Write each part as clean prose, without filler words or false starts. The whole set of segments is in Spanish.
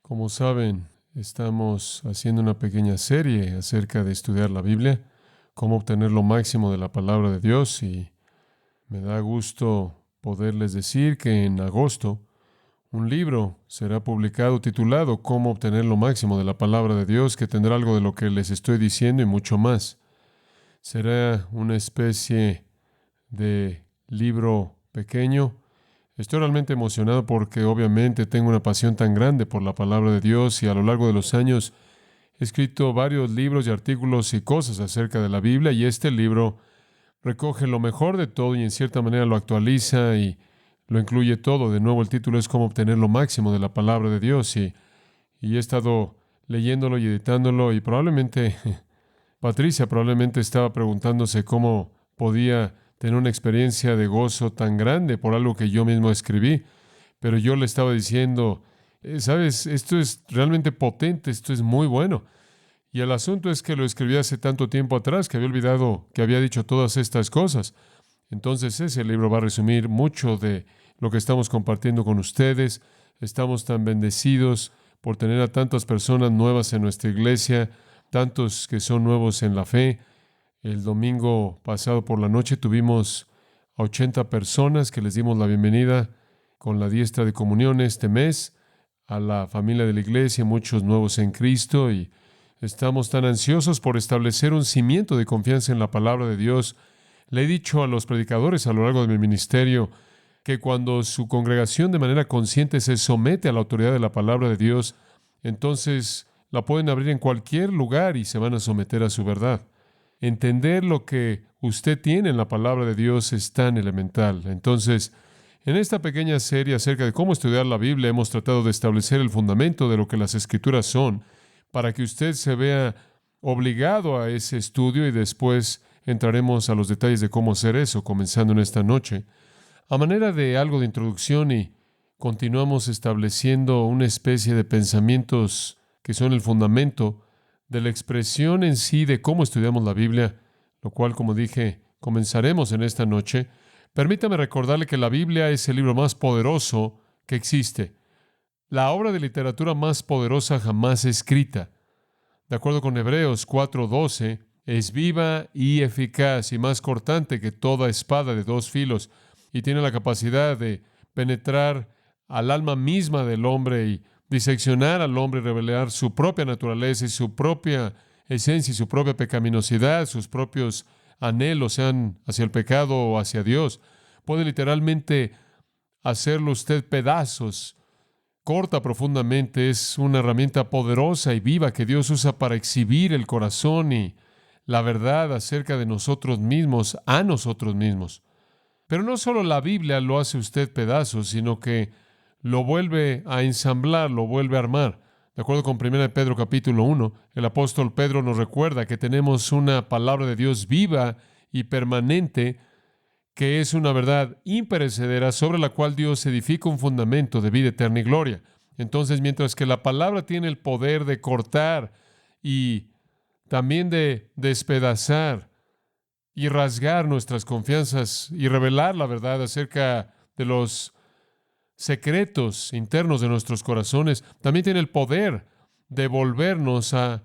Como saben, estamos haciendo una pequeña serie acerca de estudiar la Biblia, cómo obtener lo máximo de la palabra de Dios y me da gusto poderles decir que en agosto un libro será publicado titulado Cómo obtener lo máximo de la palabra de Dios, que tendrá algo de lo que les estoy diciendo y mucho más. Será una especie de libro pequeño. Estoy realmente emocionado porque obviamente tengo una pasión tan grande por la palabra de Dios y a lo largo de los años he escrito varios libros y artículos y cosas acerca de la Biblia y este libro recoge lo mejor de todo y en cierta manera lo actualiza y lo incluye todo. De nuevo, el título es Cómo obtener lo máximo de la palabra de Dios y he estado leyéndolo y editándolo y probablemente Patricia probablemente estaba preguntándose cómo podía tener una experiencia de gozo tan grande por algo que yo mismo escribí, pero yo le estaba diciendo, sabes, esto es realmente potente, esto es muy bueno. Y el asunto es que lo escribí hace tanto tiempo atrás que había olvidado que había dicho todas estas cosas. Entonces ese libro va a resumir mucho de lo que estamos compartiendo con ustedes. Estamos tan bendecidos por tener a tantas personas nuevas en nuestra iglesia, tantos que son nuevos en la fe. El domingo pasado por la noche tuvimos a 80 personas que les dimos la bienvenida con la diestra de comunión este mes a la familia de la iglesia, muchos nuevos en Cristo y estamos tan ansiosos por establecer un cimiento de confianza en la palabra de Dios. Le he dicho a los predicadores a lo largo de mi ministerio que cuando su congregación de manera consciente se somete a la autoridad de la palabra de Dios, entonces la pueden abrir en cualquier lugar y se van a someter a su verdad. Entender lo que usted tiene en la palabra de Dios es tan elemental. Entonces, en esta pequeña serie acerca de cómo estudiar la Biblia, hemos tratado de establecer el fundamento de lo que las Escrituras son, para que usted se vea obligado a ese estudio y después entraremos a los detalles de cómo hacer eso, comenzando en esta noche. A manera de algo de introducción y continuamos estableciendo una especie de pensamientos que son el fundamento de la expresión en sí de cómo estudiamos la Biblia, lo cual, como dije, comenzaremos en esta noche. Permítame recordarle que la Biblia es el libro más poderoso que existe, la obra de literatura más poderosa jamás escrita. De acuerdo con Hebreos 4:12, es viva y eficaz y más cortante que toda espada de dos filos y tiene la capacidad de penetrar al alma misma del hombre y diseccionar al hombre y revelar su propia naturaleza y su propia esencia y su propia pecaminosidad, sus propios anhelos, sean hacia el pecado o hacia Dios. Puede literalmente hacerlo usted pedazos. Corta profundamente, es una herramienta poderosa y viva que Dios usa para exhibir el corazón y la verdad acerca de nosotros mismos a nosotros mismos. Pero no solo la Biblia lo hace usted pedazos, sino que lo vuelve a ensamblar, lo vuelve a armar. De acuerdo con 1 Pedro capítulo 1, el apóstol Pedro nos recuerda que tenemos una palabra de Dios viva y permanente que es una verdad imperecedera sobre la cual Dios edifica un fundamento de vida eterna y gloria. Entonces, mientras que la palabra tiene el poder de cortar y también de despedazar y rasgar nuestras confianzas y revelar la verdad acerca de los secretos internos de nuestros corazones, también tiene el poder de volvernos a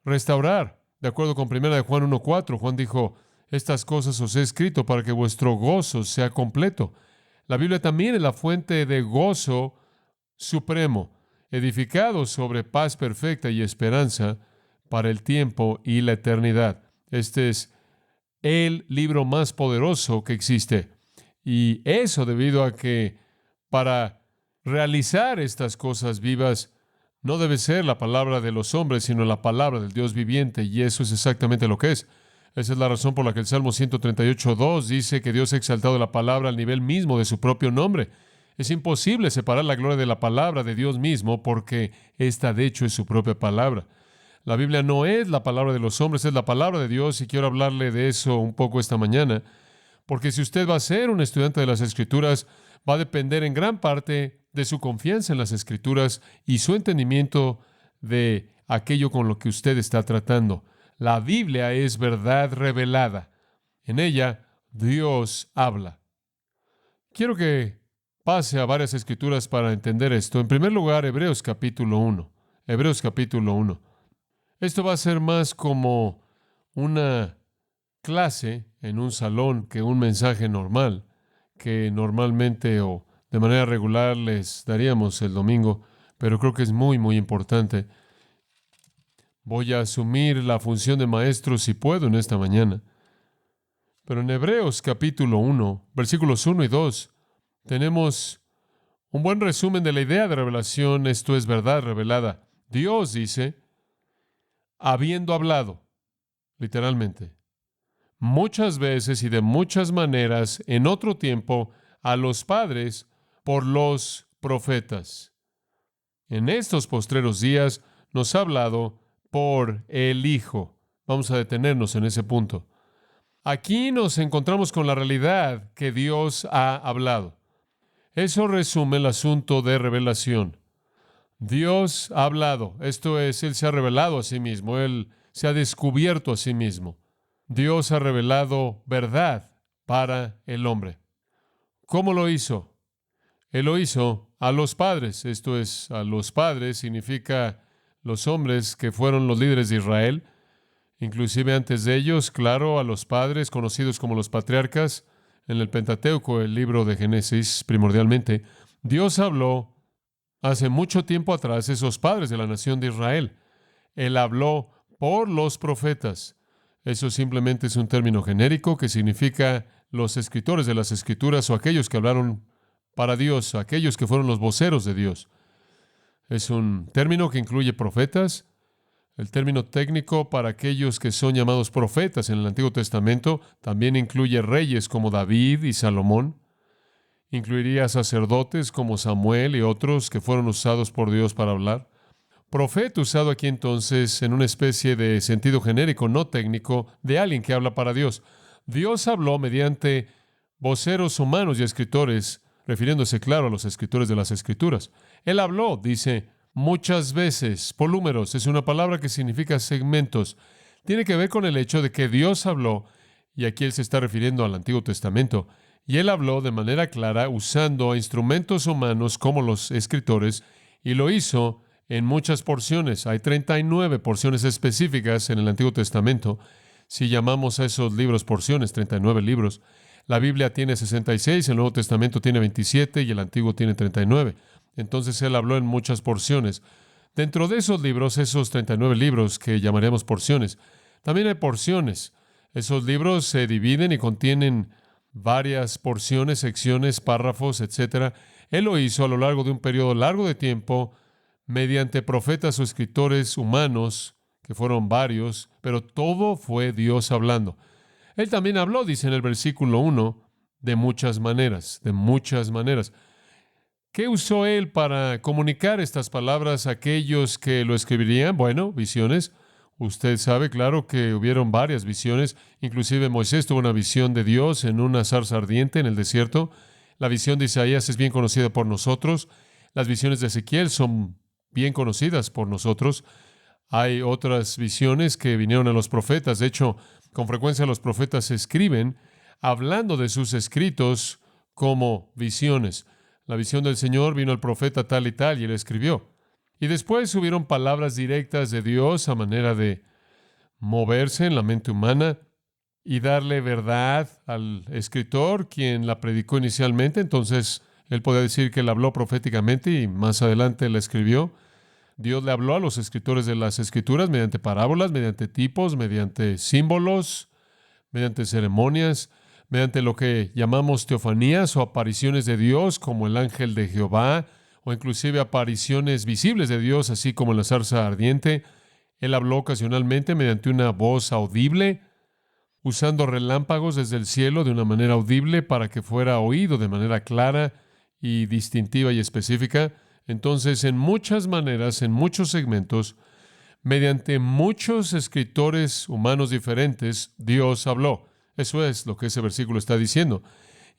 restaurar. De acuerdo con 1 de Juan 1:4, Juan dijo, estas cosas os he escrito para que vuestro gozo sea completo. La Biblia también es la fuente de gozo supremo, edificado sobre paz perfecta y esperanza para el tiempo y la eternidad. Este es el libro más poderoso que existe. Y eso debido a que para realizar estas cosas vivas no debe ser la palabra de los hombres, sino la palabra del Dios viviente. Y eso es exactamente lo que es. Esa es la razón por la que el Salmo 138:2 dice que Dios ha exaltado la palabra al nivel mismo de su propio nombre. Es imposible separar la gloria de la palabra de Dios mismo porque esta de hecho es su propia palabra. La Biblia no es la palabra de los hombres, es la palabra de Dios y quiero hablarle de eso un poco esta mañana, porque si usted va a ser un estudiante de las Escrituras, va a depender en gran parte de su confianza en las Escrituras y su entendimiento de aquello con lo que usted está tratando. La Biblia es verdad revelada. En ella, Dios habla. Quiero que pase a varias escrituras para entender esto. En primer lugar, Hebreos capítulo 1. Hebreos capítulo 1. Esto va a ser más como una clase en un salón que un mensaje normal, que normalmente o de manera regular les daríamos el domingo, pero creo que es muy, muy importante. Voy a asumir la función de maestro si puedo en esta mañana. Pero en Hebreos capítulo 1, versículos 1 y 2, tenemos un buen resumen de la idea de revelación. Esto es verdad revelada. Dios dice, habiendo hablado, literalmente, muchas veces y de muchas maneras en otro tiempo a los padres por los profetas. En estos postreros días nos ha hablado por el Hijo. Vamos a detenernos en ese punto. Aquí nos encontramos con la realidad que Dios ha hablado. Eso resume el asunto de revelación. Dios ha hablado, esto es, Él se ha revelado a sí mismo, Él se ha descubierto a sí mismo. Dios ha revelado verdad para el hombre. ¿Cómo lo hizo? Él lo hizo a los padres, esto es, a los padres significa los hombres que fueron los líderes de Israel, inclusive antes de ellos, claro, a los padres conocidos como los patriarcas, en el Pentateuco, el libro de Génesis primordialmente. Dios habló hace mucho tiempo atrás a esos padres de la nación de Israel. Él habló por los profetas. Eso simplemente es un término genérico que significa los escritores de las Escrituras o aquellos que hablaron para Dios, aquellos que fueron los voceros de Dios. Es un término que incluye profetas. El término técnico para aquellos que son llamados profetas en el Antiguo Testamento también incluye reyes como David y Salomón. Incluiría sacerdotes como Samuel y otros que fueron usados por Dios para hablar. Profeta usado aquí entonces en una especie de sentido genérico, no técnico, de alguien que habla para Dios. Dios habló mediante voceros humanos y escritores, refiriéndose, claro, a los escritores de las Escrituras. Él habló, dice, muchas veces. Polúmeros es una palabra que significa segmentos. Tiene que ver con el hecho de que Dios habló, y aquí Él se está refiriendo al Antiguo Testamento, y Él habló de manera clara usando instrumentos humanos como los escritores, y lo hizo en muchas porciones. Hay 39 porciones específicas en el Antiguo Testamento. Si llamamos a esos libros porciones, 39 libros. La Biblia tiene 66, el Nuevo Testamento tiene 27 y el Antiguo tiene 39. Entonces Él habló en muchas porciones. Dentro de esos libros, esos 39 libros que llamaremos porciones, también hay porciones. Esos libros se dividen y contienen varias porciones, secciones, párrafos, etc. Él lo hizo a lo largo de un periodo largo de tiempo mediante profetas o escritores humanos, que fueron varios, pero todo fue Dios hablando. Él también habló, dice en el versículo 1, de muchas maneras, de muchas maneras. ¿Qué usó Él para comunicar estas palabras a aquellos que lo escribirían? Bueno, visiones. Usted sabe, claro, que hubieron varias visiones. Inclusive Moisés tuvo una visión de Dios en una zarza ardiente en el desierto. La visión de Isaías es bien conocida por nosotros. Las visiones de Ezequiel son bien conocidas por nosotros. Hay otras visiones que vinieron a los profetas. De hecho, con frecuencia los profetas escriben hablando de sus escritos como visiones. La visión del Señor vino al profeta tal y él escribió. Y después hubieron palabras directas de Dios a manera de moverse en la mente humana y darle verdad al escritor, quien la predicó inicialmente. Entonces, él podía decir que él habló proféticamente y más adelante la escribió. Dios le habló a los escritores de las Escrituras mediante parábolas, mediante tipos, mediante símbolos, mediante ceremonias, mediante lo que llamamos teofanías o apariciones de Dios, como el ángel de Jehová, o inclusive apariciones visibles de Dios, así como en la zarza ardiente. Él habló ocasionalmente mediante una voz audible, usando relámpagos desde el cielo de una manera audible para que fuera oído de manera clara y distintiva y específica. Entonces, en muchas maneras, en muchos segmentos, mediante muchos escritores humanos diferentes, Dios habló. Eso es lo que ese versículo está diciendo.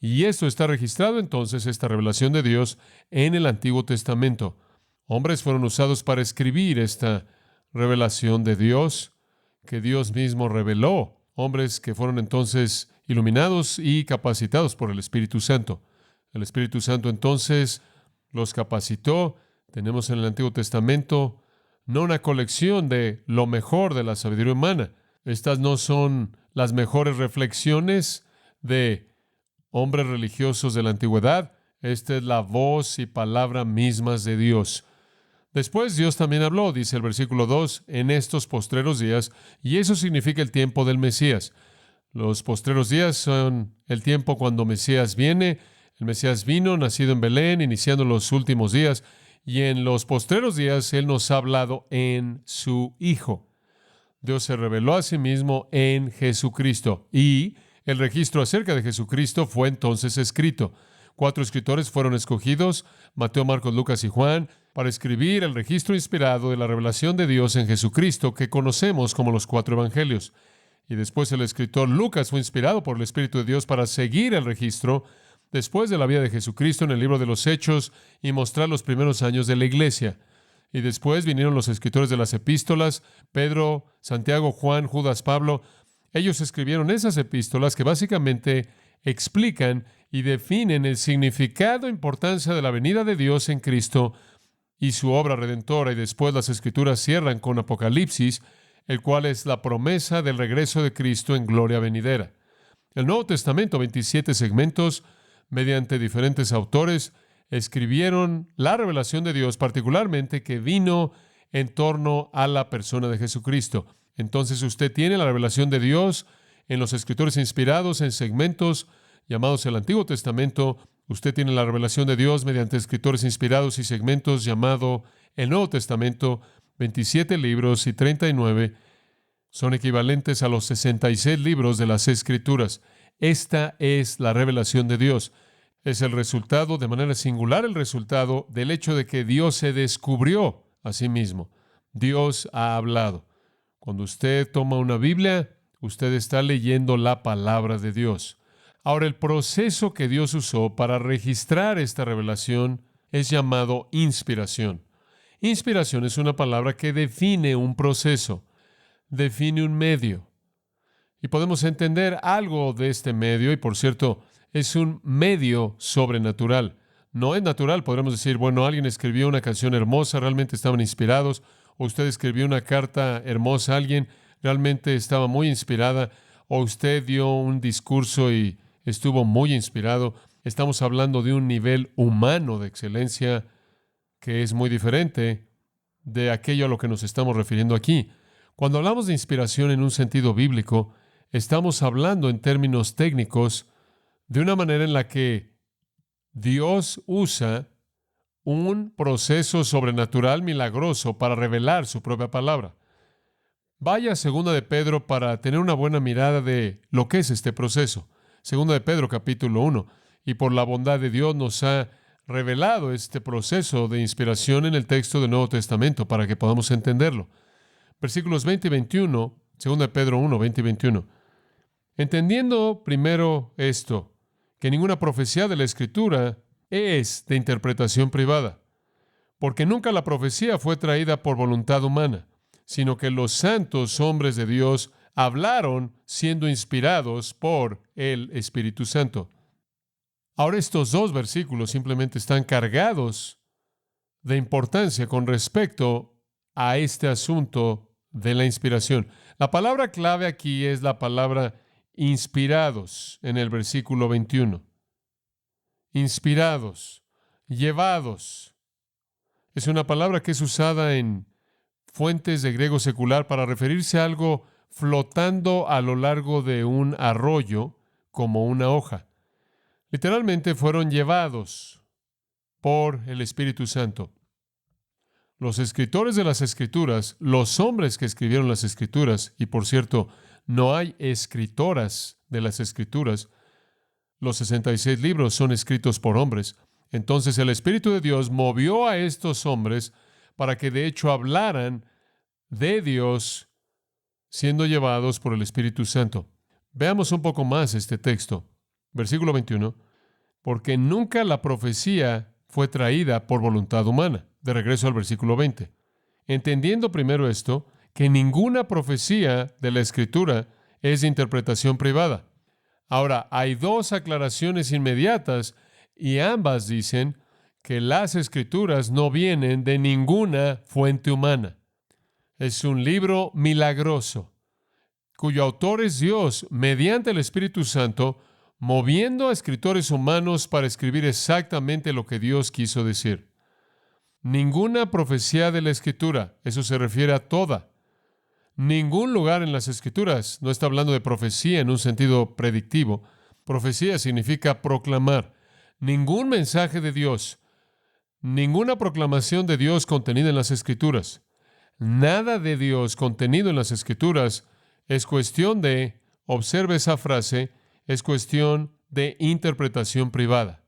Y esto está registrado entonces, esta revelación de Dios, en el Antiguo Testamento. Hombres fueron usados para escribir esta revelación de Dios, que Dios mismo reveló. Hombres que fueron entonces iluminados y capacitados por el Espíritu Santo. El Espíritu Santo entonces los capacitó. Tenemos en el Antiguo Testamento no una colección de lo mejor de la sabiduría humana. Estas no son las mejores reflexiones de hombres religiosos de la antigüedad. Esta es la voz y palabra mismas de Dios. Después Dios también habló, dice el versículo 2, en estos postreros días, y eso significa el tiempo del Mesías. Los postreros días son el tiempo cuando Mesías viene. El Mesías vino, nacido en Belén, iniciando los últimos días, y en los postreros días Él nos ha hablado en su Hijo. Dios se reveló a sí mismo en Jesucristo, y el registro acerca de Jesucristo fue entonces escrito. 4 escritores fueron escogidos, Mateo, Marcos, Lucas y Juan, para escribir el registro inspirado de la revelación de Dios en Jesucristo que conocemos como los 4 evangelios. Y después el escritor Lucas fue inspirado por el Espíritu de Dios para seguir el registro después de la vida de Jesucristo en el libro de los Hechos y mostrar los primeros años de la iglesia. Y después vinieron los escritores de las epístolas, Pedro, Santiago, Juan, Judas, Pablo. Ellos escribieron esas epístolas que básicamente explican y definen el significado e importancia de la venida de Dios en Cristo y su obra redentora. Y después las escrituras cierran con Apocalipsis, el cual es la promesa del regreso de Cristo en gloria venidera. El Nuevo Testamento, 27 segmentos, mediante diferentes autores, escribieron la revelación de Dios, particularmente que vino en torno a la persona de Jesucristo. Entonces usted tiene la revelación de Dios en los escritores inspirados en segmentos llamados el Antiguo Testamento. Usted tiene la revelación de Dios mediante escritores inspirados y segmentos llamado el Nuevo Testamento. 27 libros y 39 son equivalentes a los 66 libros de las Escrituras. Esta es la revelación de Dios. Es el resultado, de manera singular, el resultado del hecho de que Dios se descubrió a sí mismo. Dios ha hablado. Cuando usted toma una Biblia, usted está leyendo la palabra de Dios. Ahora, el proceso que Dios usó para registrar esta revelación es llamado inspiración. Inspiración es una palabra que define un proceso, define un medio. Y podemos entender algo de este medio, y por cierto, es un medio sobrenatural. No es natural, podremos decir, bueno, alguien escribió una canción hermosa, realmente estaban inspirados, o usted escribió una carta hermosa a alguien, realmente estaba muy inspirada, o usted dio un discurso y estuvo muy inspirado. Estamos hablando de un nivel humano de excelencia que es muy diferente de aquello a lo que nos estamos refiriendo aquí. Cuando hablamos de inspiración en un sentido bíblico, estamos hablando en términos técnicos de una manera en la que Dios usa un proceso sobrenatural milagroso para revelar su propia palabra. Vaya a Segunda de Pedro para tener una buena mirada de lo que es este proceso. Segunda de Pedro, capítulo 1. Y por la bondad de Dios nos ha revelado este proceso de inspiración en el texto del Nuevo Testamento para que podamos entenderlo. Versículos 20 y 21, 2 de Pedro 1, 20 y 21. Entendiendo primero esto, que ninguna profecía de la Escritura es de interpretación privada, porque nunca la profecía fue traída por voluntad humana, sino que los santos hombres de Dios hablaron siendo inspirados por el Espíritu Santo. Ahora estos dos versículos simplemente están cargados de importancia con respecto a este asunto de la inspiración. La palabra clave aquí es la palabra inspirados en el versículo 21. Inspirados, llevados. Es una palabra que es usada en fuentes de griego secular para referirse a algo flotando a lo largo de un arroyo como una hoja. Literalmente fueron llevados por el Espíritu Santo. Los escritores de las Escrituras, los hombres que escribieron las Escrituras, y por cierto, no hay escritoras de las Escrituras, los 66 libros son escritos por hombres. Entonces el Espíritu de Dios movió a estos hombres para que de hecho hablaran de Dios siendo llevados por el Espíritu Santo. Veamos un poco más este texto. Versículo 21. Porque nunca la profecía fue traída por voluntad humana. De regreso al versículo 20. Entendiendo primero esto, que ninguna profecía de la Escritura es de interpretación privada. Ahora, hay dos aclaraciones inmediatas Y ambas dicen que las Escrituras no vienen de ninguna fuente humana. Es un libro milagroso, cuyo autor es Dios, mediante el Espíritu Santo, moviendo a escritores humanos para escribir exactamente lo que Dios quiso decir. Ninguna profecía de la Escritura, eso se refiere a toda. Ningún lugar en las Escrituras no está hablando de profecía en un sentido predictivo. Profecía significa proclamar. Ningún mensaje de Dios, ninguna proclamación de Dios contenida en las Escrituras, nada de Dios contenido en las Escrituras es cuestión de, observe esa frase, es cuestión de interpretación privada.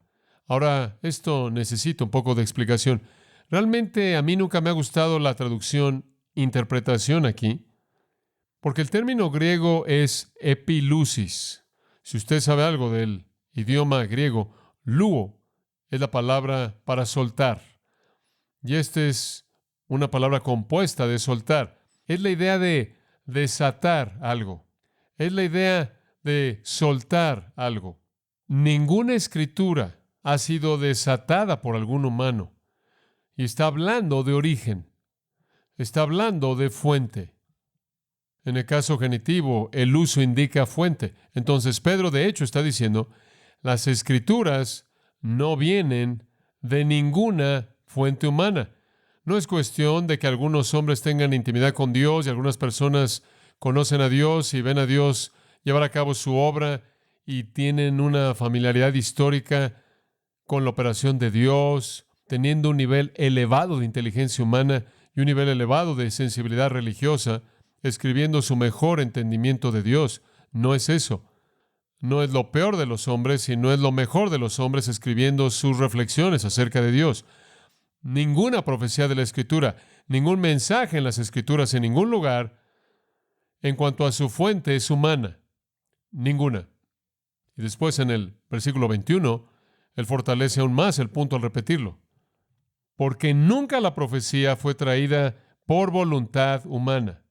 Ahora, esto necesita un poco de explicación. Realmente a mí nunca me ha gustado la traducción interpretación aquí, porque el término griego es epilusis. Si usted sabe algo del idioma griego, luo es la palabra para soltar. Y esta es una palabra compuesta de soltar. Es la idea de desatar algo. Es la idea de soltar algo. Ninguna escritura ha sido desatada por algún humano. Y está hablando de origen. Está hablando de fuente. En el caso genitivo, el uso indica fuente. Entonces, Pedro, de hecho, está diciendo, las Escrituras no vienen de ninguna fuente humana. No es cuestión de que algunos hombres tengan intimidad con Dios y algunas personas conocen a Dios y ven a Dios llevar a cabo su obra y tienen una familiaridad histórica con la operación de Dios, teniendo un nivel elevado de inteligencia humana y un nivel elevado de sensibilidad religiosa, escribiendo su mejor entendimiento de Dios. No es eso. No es lo peor de los hombres, y no es lo mejor de los hombres escribiendo sus reflexiones acerca de Dios. Ninguna profecía de la Escritura, ningún mensaje en las Escrituras, en ningún lugar, en cuanto a su fuente, es humana. Ninguna. Y después en el versículo 21, él fortalece aún más el punto al repetirlo. Porque nunca la profecía fue traída por voluntad humana.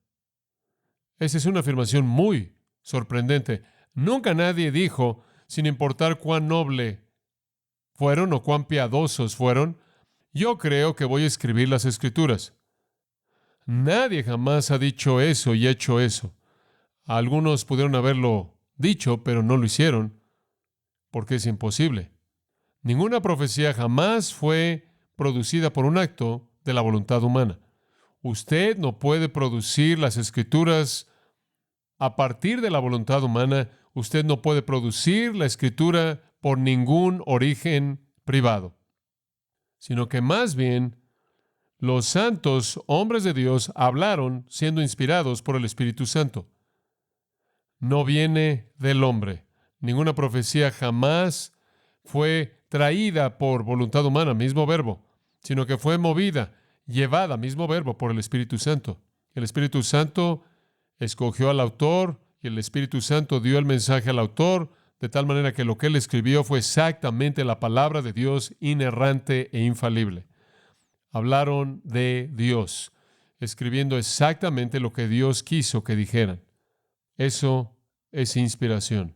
Esa es una afirmación muy sorprendente. Nunca nadie dijo, sin importar cuán noble fueron o cuán piadosos fueron, yo creo que voy a escribir las Escrituras. Nadie jamás ha dicho eso y hecho eso. Algunos pudieron haberlo dicho, pero no lo hicieron, porque es imposible. Ninguna profecía jamás fue producida por un acto de la voluntad humana. Usted no puede producir las Escrituras a partir de la voluntad humana. Usted no puede producir la Escritura por ningún origen privado, sino que más bien los santos hombres de Dios hablaron siendo inspirados por el Espíritu Santo. No viene del hombre. Ninguna profecía jamás fue traída por voluntad humana, mismo verbo, sino que fue movida, llevada, mismo verbo, por el Espíritu Santo. El Espíritu Santo escogió al autor y el Espíritu Santo dio el mensaje al autor, de tal manera que lo que él escribió fue exactamente la palabra de Dios, inerrante e infalible. Hablaron de Dios, escribiendo exactamente lo que Dios quiso que dijeran. Eso es inspiración.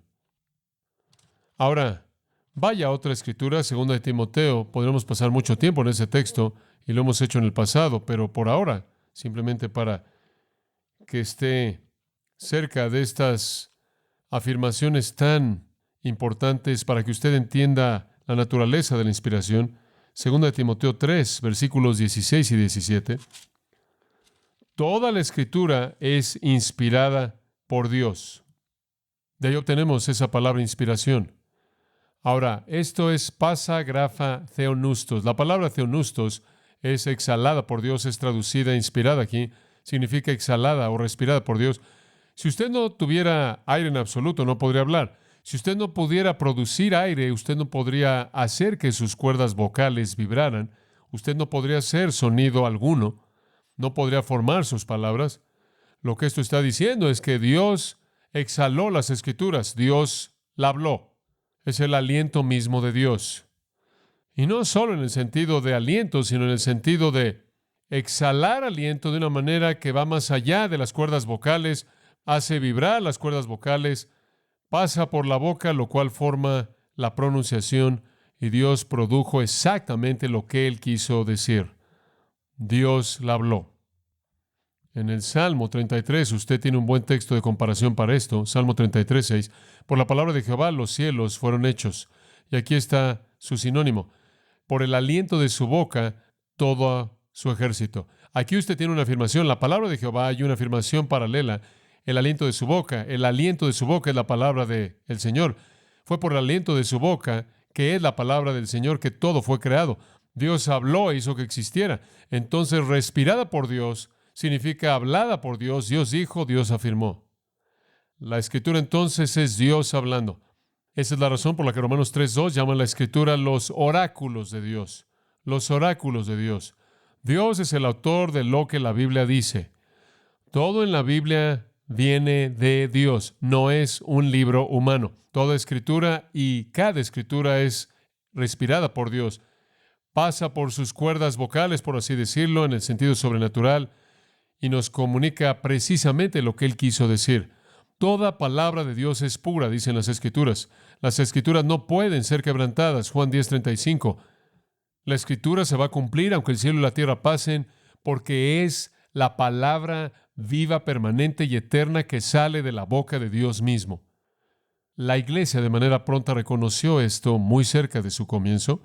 Ahora, vaya a otra escritura, 2 de Timoteo. Podremos pasar mucho tiempo en ese texto y lo hemos hecho en el pasado, pero por ahora, simplemente para que esté cerca de estas afirmaciones tan importantes para que usted entienda la naturaleza de la inspiración. 2 de Timoteo 3, versículos 16 y 17. Toda la escritura es inspirada por Dios. De ahí obtenemos esa palabra inspiración. Ahora, esto es pasa, grafa, theonustos. La palabra theonustos es exhalada por Dios, es traducida inspirada aquí. Significa exhalada o respirada por Dios. Si usted no tuviera aire en absoluto, no podría hablar. Si usted no pudiera producir aire, usted no podría hacer que sus cuerdas vocales vibraran. Usted no podría hacer sonido alguno. No podría formar sus palabras. Lo que esto está diciendo es que Dios exhaló las Escrituras. Dios la habló. Es el aliento mismo de Dios. Y no solo en el sentido de aliento, sino en el sentido de exhalar aliento de una manera que va más allá de las cuerdas vocales, hace vibrar las cuerdas vocales, pasa por la boca, lo cual forma la pronunciación, y Dios produjo exactamente lo que Él quiso decir. Dios la habló. En el Salmo 33, usted tiene un buen texto de comparación para esto. Salmo 33, 6. Por la palabra de Jehová los cielos fueron hechos. Y aquí está su sinónimo. Por el aliento de su boca, todo su ejército. Aquí usted tiene una afirmación. La palabra de Jehová hay una afirmación paralela. El aliento de su boca. El aliento de su boca es la palabra del Señor. Fue por el aliento de su boca, que es la palabra del Señor, que todo fue creado. Dios habló e hizo que existiera. Entonces, respirada por Dios significa hablada por Dios. Dios dijo, Dios afirmó. La Escritura entonces es Dios hablando. Esa es la razón por la que Romanos 3:2 llama a la Escritura los oráculos de Dios. Los oráculos de Dios. Dios es el autor de lo que la Biblia dice. Todo en la Biblia viene de Dios. No es un libro humano. Toda Escritura y cada Escritura es respirada por Dios. Pasa por sus cuerdas vocales, por así decirlo, en el sentido sobrenatural, y nos comunica precisamente lo que Él quiso decir. Toda palabra de Dios es pura, dicen las Escrituras. Las Escrituras no pueden ser quebrantadas. Juan 10:35. La Escritura se va a cumplir aunque el cielo y la tierra pasen, porque es la palabra viva, permanente y eterna que sale de la boca de Dios mismo. La iglesia de manera pronta reconoció esto muy cerca de su comienzo.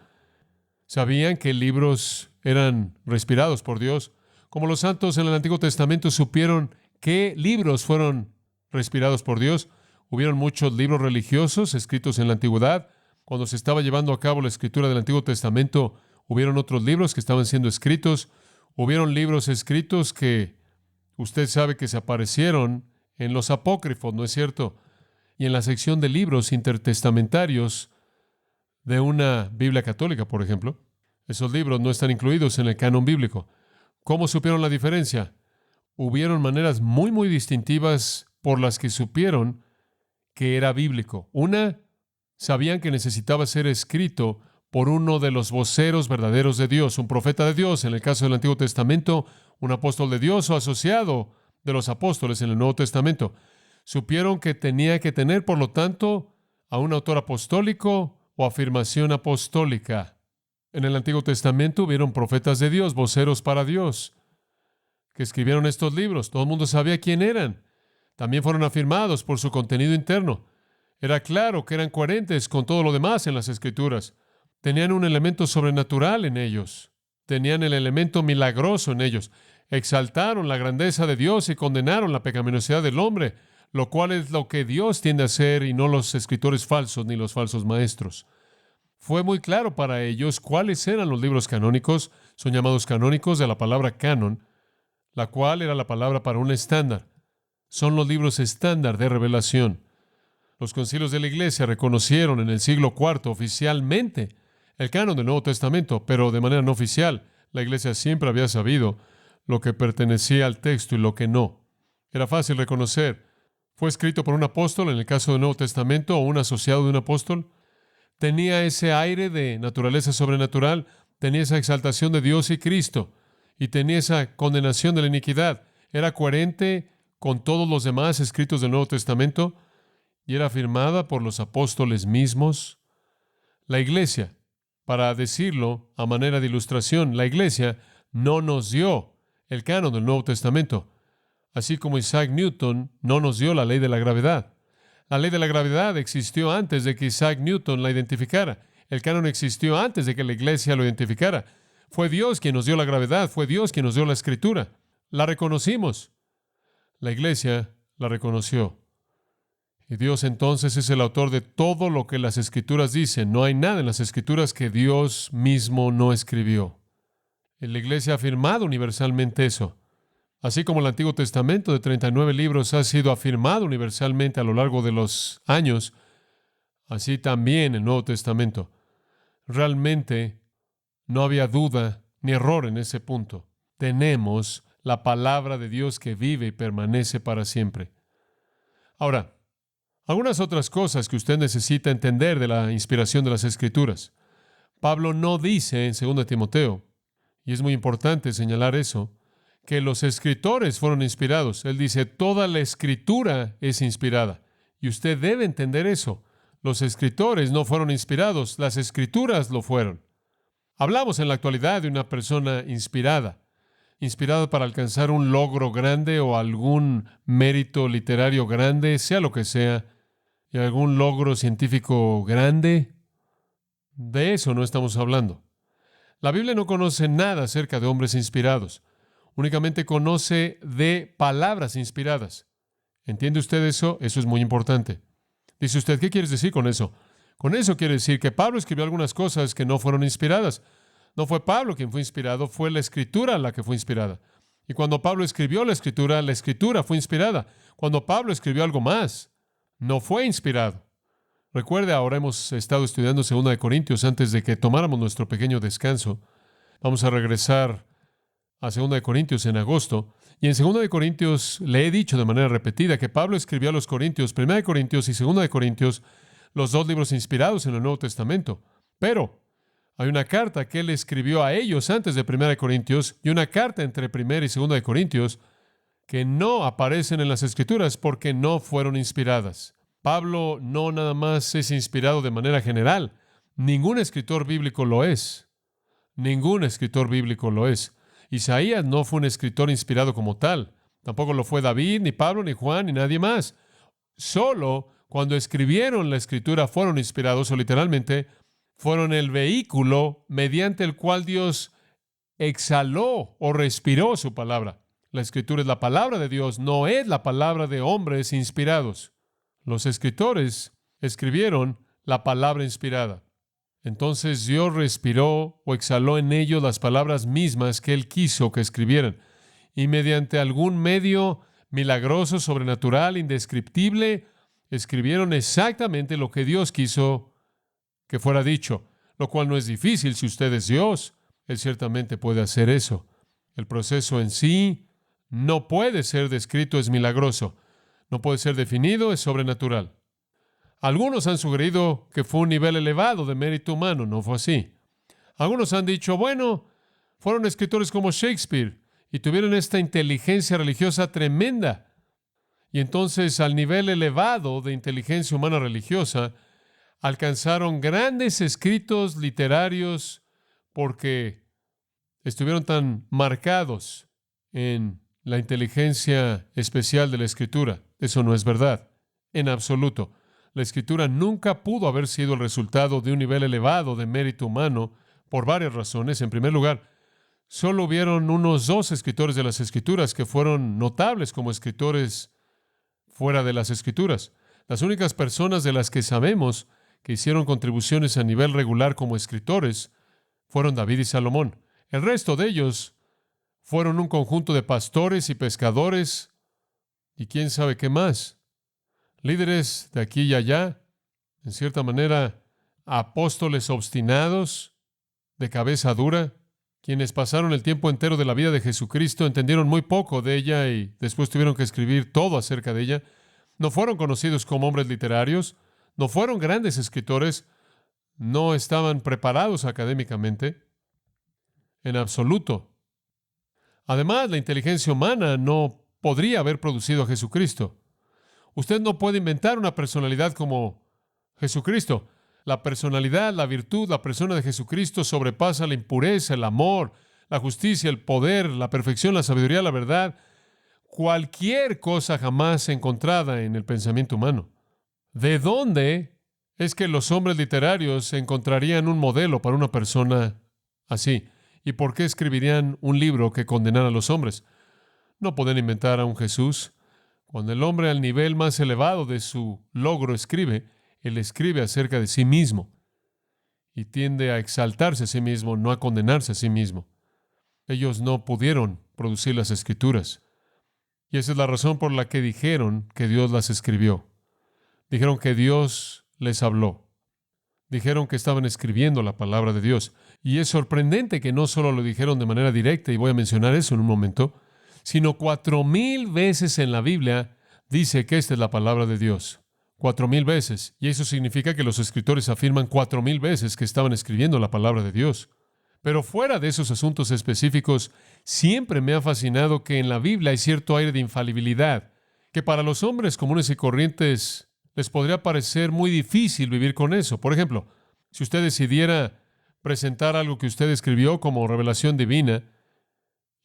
Sabían que libros eran respirados por Dios. Como los santos en el Antiguo Testamento supieron qué libros fueron respirados por Dios. Hubieron muchos libros religiosos escritos en la antigüedad. Cuando se estaba llevando a cabo la escritura del Antiguo Testamento, hubieron otros libros que estaban siendo escritos. Hubieron libros escritos que usted sabe que se aparecieron en los apócrifos, ¿no es cierto? Y en la sección de libros intertestamentarios de una Biblia católica, por ejemplo. Esos libros no están incluidos en el canon bíblico. ¿Cómo supieron la diferencia? Hubieron maneras muy distintivas por las que supieron que era bíblico. Una, sabían que necesitaba ser escrito por uno de los voceros verdaderos de Dios, un profeta de Dios, en el caso del Antiguo Testamento, un apóstol de Dios o asociado de los apóstoles en el Nuevo Testamento. Supieron que tenía que tener, por lo tanto, a un autor apostólico o afirmación apostólica. En el Antiguo Testamento hubieron profetas de Dios, voceros para Dios, que escribieron estos libros. Todo el mundo sabía quién eran. También fueron afirmados por su contenido interno. Era claro que eran coherentes con todo lo demás en las Escrituras. Tenían un elemento sobrenatural en ellos. Tenían el elemento milagroso en ellos. Exaltaron la grandeza de Dios y condenaron la pecaminosidad del hombre, lo cual es lo que Dios tiende a hacer y no los escritores falsos ni los falsos maestros. Fue muy claro para ellos cuáles eran los libros canónicos. Son llamados canónicos de la palabra canon, la cual era la palabra para un estándar. Son los libros estándar de revelación. Los concilios de la Iglesia reconocieron en el siglo IV oficialmente el canon del Nuevo Testamento, pero de manera no oficial. La Iglesia siempre había sabido lo que pertenecía al texto y lo que no. Era fácil reconocer. ¿Fue escrito por un apóstol en el caso del Nuevo Testamento o un asociado de un apóstol? Tenía ese aire de naturaleza sobrenatural, tenía esa exaltación de Dios y Cristo, y tenía esa condenación de la iniquidad. Era coherente con todos los demás escritos del Nuevo Testamento y era afirmada por los apóstoles mismos. La Iglesia, para decirlo a manera de ilustración, la Iglesia no nos dio el canon del Nuevo Testamento, así como Isaac Newton no nos dio la ley de la gravedad. La ley de la gravedad existió antes de que Isaac Newton la identificara. El canon existió antes de que la Iglesia lo identificara. Fue Dios quien nos dio la gravedad, fue Dios quien nos dio la Escritura. La reconocimos. La Iglesia la reconoció. Y Dios entonces es el autor de todo lo que las Escrituras dicen. No hay nada en las Escrituras que Dios mismo no escribió. Y la Iglesia ha afirmado universalmente eso. Así como el Antiguo Testamento de 39 libros ha sido afirmado universalmente a lo largo de los años, así también el Nuevo Testamento. Realmente no había duda ni error en ese punto. Tenemos la palabra de Dios que vive y permanece para siempre. Ahora, algunas otras cosas que usted necesita entender de la inspiración de las Escrituras. Pablo no dice en 2 Timoteo, y es muy importante señalar eso, que los escritores fueron inspirados. Él dice, toda la Escritura es inspirada. Y usted debe entender eso. Los escritores no fueron inspirados, las escrituras lo fueron. Hablamos en la actualidad de una persona inspirada para alcanzar un logro grande o algún mérito literario grande, sea lo que sea, y algún logro científico grande. De eso no estamos hablando. La Biblia no conoce nada acerca de hombres inspirados. Únicamente conoce de palabras inspiradas. ¿Entiende usted eso? Eso es muy importante. Dice usted, ¿qué quieres decir con eso? Con eso quiere decir que Pablo escribió algunas cosas que no fueron inspiradas. No fue Pablo quien fue inspirado, fue la Escritura la que fue inspirada. Y cuando Pablo escribió la Escritura fue inspirada. Cuando Pablo escribió algo más, no fue inspirado. Recuerde, ahora hemos estado estudiando 2 Corintios antes de que tomáramos nuestro pequeño descanso. Vamos a regresar a 2 Corintios en agosto. Y en 2 Corintios le he dicho de manera repetida que Pablo escribió a los Corintios, 1 Corintios y 2 Corintios, los dos libros inspirados en el Nuevo Testamento. Pero hay una carta que él escribió a ellos antes de 1 Corintios y una carta entre 1 y 2 Corintios que no aparecen en las Escrituras porque no fueron inspiradas. Pablo no nada más es inspirado de manera general. Ningún escritor bíblico lo es. Ningún escritor bíblico lo es. Isaías no fue un escritor inspirado como tal. Tampoco lo fue David, ni Pablo, ni Juan, ni nadie más. Solo cuando escribieron la Escritura fueron inspirados, o literalmente fueron el vehículo mediante el cual Dios exhaló o respiró su palabra. La Escritura es la palabra de Dios, no es la palabra de hombres inspirados. Los escritores escribieron la palabra inspirada. Entonces Dios respiró o exhaló en ellos las palabras mismas que Él quiso que escribieran. Y mediante algún medio milagroso, sobrenatural, indescriptible, escribieron exactamente lo que Dios quiso que fuera dicho, lo cual no es difícil si usted es Dios. Él ciertamente puede hacer eso. El proceso en sí no puede ser descrito, es milagroso. No puede ser definido, es sobrenatural. Algunos han sugerido que fue un nivel elevado de mérito humano, no fue así. Algunos han dicho, bueno, fueron escritores como Shakespeare y tuvieron esta inteligencia religiosa tremenda. Y entonces, al nivel elevado de inteligencia humana religiosa, alcanzaron grandes escritos literarios porque estuvieron tan marcados en la inteligencia especial de la Escritura. Eso no es verdad, en absoluto. La Escritura nunca pudo haber sido el resultado de un nivel elevado de mérito humano por varias razones. En primer lugar, solo hubieron unos 2 escritores de las Escrituras que fueron notables como escritores fuera de las Escrituras. Las únicas personas de las que sabemos que hicieron contribuciones a nivel regular como escritores fueron David y Salomón. El resto de ellos fueron un conjunto de pastores y pescadores y quién sabe qué más. Líderes de aquí y allá, en cierta manera, apóstoles obstinados, de cabeza dura, quienes pasaron el tiempo entero de la vida de Jesucristo, entendieron muy poco de ella y después tuvieron que escribir todo acerca de ella. No fueron conocidos como hombres literarios, no fueron grandes escritores, no estaban preparados académicamente, en absoluto. Además, la inteligencia humana no podría haber producido a Jesucristo. Usted no puede inventar una personalidad como Jesucristo. La personalidad, la virtud, la persona de Jesucristo sobrepasa la impureza, el amor, la justicia, el poder, la perfección, la sabiduría, la verdad, cualquier cosa jamás encontrada en el pensamiento humano. ¿De dónde es que los hombres literarios encontrarían un modelo para una persona así? ¿Y por qué escribirían un libro que condenara a los hombres? No pueden inventar a un Jesús. Cuando el hombre al nivel más elevado de su logro escribe, él escribe acerca de sí mismo y tiende a exaltarse a sí mismo, no a condenarse a sí mismo. Ellos no pudieron producir las Escrituras. Y esa es la razón por la que dijeron que Dios las escribió. Dijeron que Dios les habló. Dijeron que estaban escribiendo la palabra de Dios. Y es sorprendente que no solo lo dijeron de manera directa, y voy a mencionar eso en un momento, sino 4,000 veces en la Biblia dice que esta es la palabra de Dios. 4,000 veces. Y eso significa que los escritores afirman 4,000 veces que estaban escribiendo la palabra de Dios. Pero fuera de esos asuntos específicos, siempre me ha fascinado que en la Biblia hay cierto aire de infalibilidad, que para los hombres comunes y corrientes les podría parecer muy difícil vivir con eso. Por ejemplo, si usted decidiera presentar algo que usted escribió como revelación divina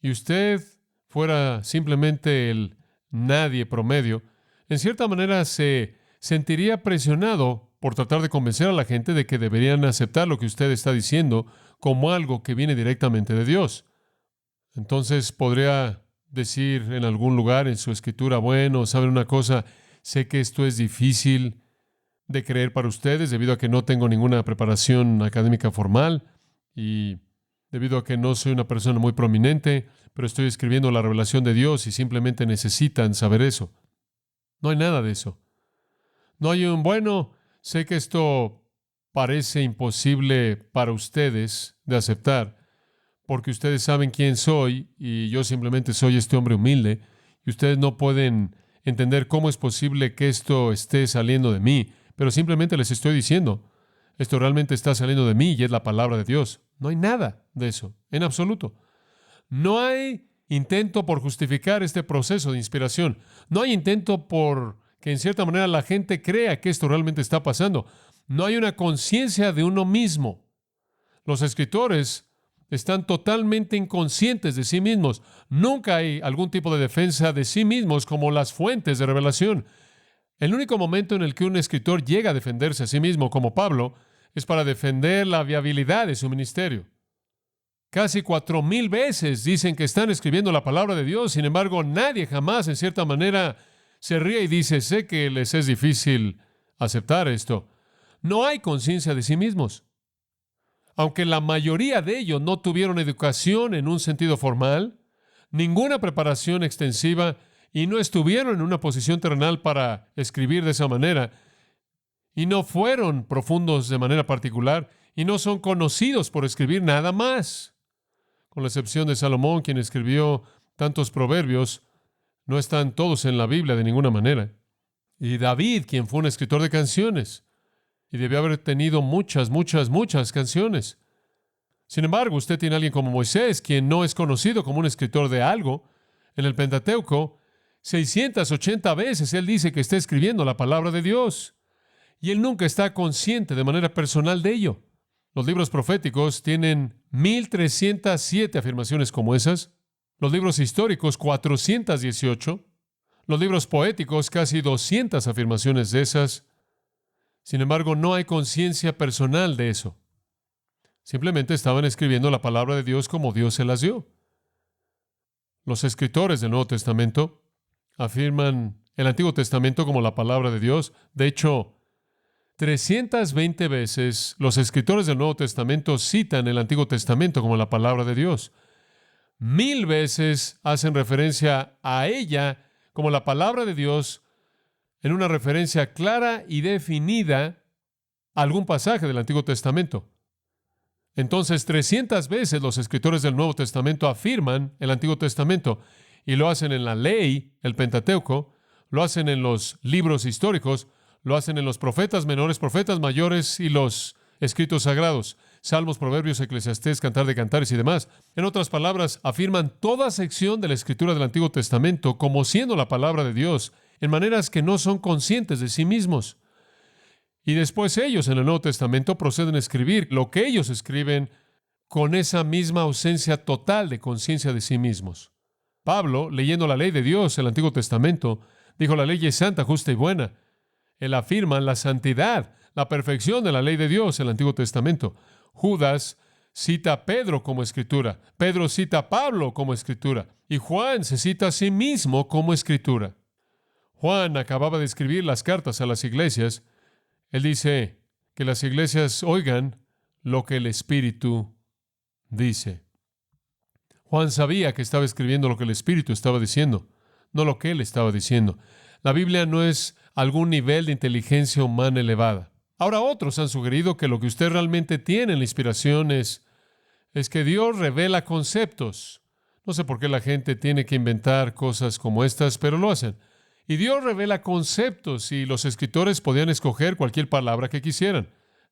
y usted fuera simplemente el nadie promedio, en cierta manera se sentiría presionado por tratar de convencer a la gente de que deberían aceptar lo que usted está diciendo como algo que viene directamente de Dios. Entonces podría decir en algún lugar en su escritura, bueno, ¿saben una cosa? Sé que esto es difícil de creer para ustedes debido a que no tengo ninguna preparación académica formal y debido a que no soy una persona muy prominente, pero estoy escribiendo la revelación de Dios y simplemente necesitan saber eso. No hay nada de eso. No hay bueno, sé que esto parece imposible para ustedes de aceptar, porque ustedes saben quién soy y yo simplemente soy este hombre humilde y ustedes no pueden entender cómo es posible que esto esté saliendo de mí, pero simplemente les estoy diciendo, esto realmente está saliendo de mí y es la palabra de Dios. No hay nada de eso, en absoluto. No hay intento por justificar este proceso de inspiración. No hay intento por que en cierta manera la gente crea que esto realmente está pasando. No hay una conciencia de uno mismo. Los escritores están totalmente inconscientes de sí mismos. Nunca hay algún tipo de defensa de sí mismos como las fuentes de revelación. El único momento en el que un escritor llega a defenderse a sí mismo, como Pablo, es para defender la viabilidad de su ministerio. Casi 4,000 veces dicen que están escribiendo la palabra de Dios, sin embargo, nadie jamás, en cierta manera, se ríe y dice, sé que les es difícil aceptar esto. No hay conciencia de sí mismos. Aunque la mayoría de ellos no tuvieron educación en un sentido formal, ninguna preparación extensiva y no estuvieron en una posición terrenal para escribir de esa manera, y no fueron profundos de manera particular, y no son conocidos por escribir nada más. Con la excepción de Salomón, quien escribió tantos proverbios, no están todos en la Biblia de ninguna manera. Y David, quien fue un escritor de canciones, y debió haber tenido muchas, muchas, muchas canciones. Sin embargo, usted tiene a alguien como Moisés, quien no es conocido como un escritor de algo. En el Pentateuco, 680 veces él dice que está escribiendo la palabra de Dios. Y él nunca está consciente de manera personal de ello. Los libros proféticos tienen 1,307 afirmaciones como esas. Los libros históricos, 418. Los libros poéticos, casi 200 afirmaciones de esas. Sin embargo, no hay conciencia personal de eso. Simplemente estaban escribiendo la palabra de Dios como Dios se las dio. Los escritores del Nuevo Testamento afirman el Antiguo Testamento como la palabra de Dios. De hecho, 320 veces los escritores del Nuevo Testamento citan el Antiguo Testamento como la palabra de Dios. 1,000 veces hacen referencia a ella como la palabra de Dios en una referencia clara y definida a algún pasaje del Antiguo Testamento. Entonces, 300 veces los escritores del Nuevo Testamento afirman el Antiguo Testamento y lo hacen en la ley, el Pentateuco, lo hacen en los libros históricos, lo hacen en los profetas menores, profetas mayores y los escritos sagrados, Salmos, Proverbios, Eclesiastés, Cantar de Cantares y demás. En otras palabras, afirman toda sección de la escritura del Antiguo Testamento como siendo la palabra de Dios, en maneras que no son conscientes de sí mismos. Y después ellos en el Nuevo Testamento proceden a escribir lo que ellos escriben con esa misma ausencia total de conciencia de sí mismos. Pablo, leyendo la ley de Dios, el Antiguo Testamento, dijo la ley es santa, justa y buena. Él afirma la santidad, la perfección de la ley de Dios, el Antiguo Testamento. Judas cita a Pedro como escritura. Pedro cita a Pablo como escritura. Y Juan se cita a sí mismo como escritura. Juan acababa de escribir las cartas a las iglesias. Él dice que las iglesias oigan lo que el Espíritu dice. Juan sabía que estaba escribiendo lo que el Espíritu estaba diciendo, no lo que él estaba diciendo. La Biblia no es algún nivel de inteligencia humana elevada. Ahora otros han sugerido que lo que usted realmente tiene en la inspiración es que Dios revela conceptos. No sé por qué la gente tiene que inventar cosas como estas, pero lo hacen. Y Dios revela conceptos y los escritores podían escoger cualquier palabra que quisieran.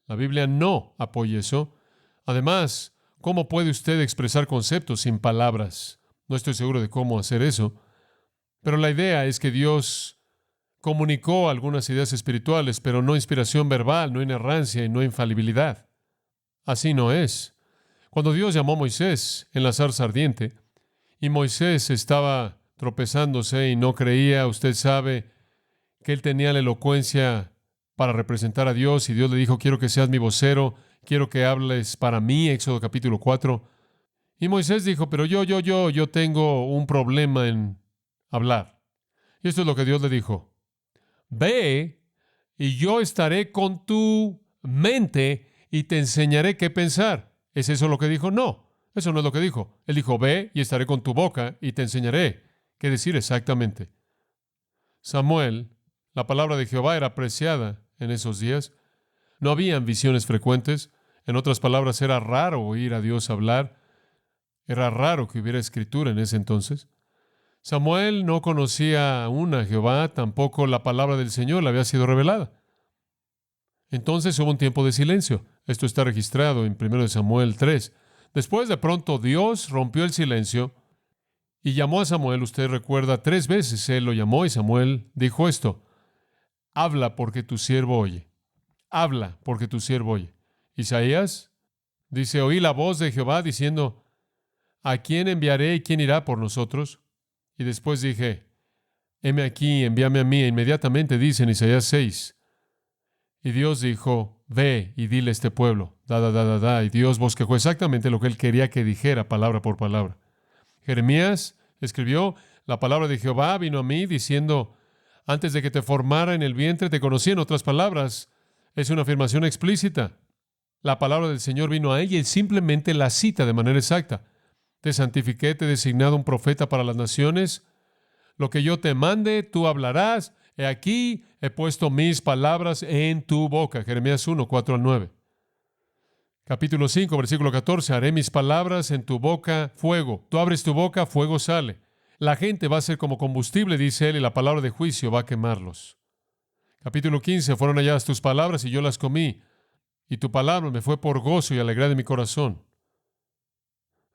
La Biblia no apoya eso. Además, ¿cómo puede usted expresar conceptos sin palabras? No estoy seguro de cómo hacer eso. Pero la idea es que Dios comunicó algunas ideas espirituales, pero no inspiración verbal, no inerrancia y no infalibilidad. Así no es. Cuando Dios llamó a Moisés en la zarza ardiente, y Moisés estaba tropezándose y no creía, usted sabe que él tenía la elocuencia para representar a Dios, y Dios le dijo, quiero que seas mi vocero, quiero que hables para mí, Éxodo capítulo 4. Y Moisés dijo, pero yo tengo un problema en hablar. Y esto es lo que Dios le dijo. Ve y yo estaré con tu mente y te enseñaré qué pensar. ¿Es eso lo que dijo? No, eso no es lo que dijo. Él dijo, ve y estaré con tu boca y te enseñaré qué decir exactamente. Samuel, la palabra de Jehová era apreciada en esos días. No habían visiones frecuentes. En otras palabras, era raro oír a Dios hablar. Era raro que hubiera escritura en ese entonces. Samuel no conocía aún a Jehová, tampoco la palabra del Señor le había sido revelada. Entonces hubo un tiempo de silencio. Esto está registrado en 1 Samuel 3. Después, de pronto, Dios rompió el silencio y llamó a Samuel. Usted recuerda, 3 veces Él lo llamó y Samuel dijo esto: habla porque tu siervo oye. Habla porque tu siervo oye. Isaías dice, oí la voz de Jehová diciendo, ¿a quién enviaré y quién irá por nosotros? Y después dije, heme aquí, envíame a mí. E inmediatamente dice en Isaías 6, y Dios dijo, ve y dile a este pueblo, Y Dios bosquejó exactamente lo que él quería que dijera, palabra por palabra. Jeremías escribió, la palabra de Jehová vino a mí diciendo, antes de que te formara en el vientre te conocí. En otras palabras, es una afirmación explícita. La palabra del Señor vino a él y él simplemente la cita de manera exacta. Te santifiqué, te he designado un profeta para las naciones. Lo que yo te mande, tú hablarás. He aquí, he puesto mis palabras en tu boca. Jeremías 1, 4 al 9. Capítulo 5, versículo 14. Haré mis palabras en tu boca fuego. Tú abres tu boca, fuego sale. La gente va a ser como combustible, dice él, y la palabra de juicio va a quemarlos. Capítulo 15. Fueron halladas tus palabras y yo las comí. Y tu palabra me fue por gozo y alegría de mi corazón.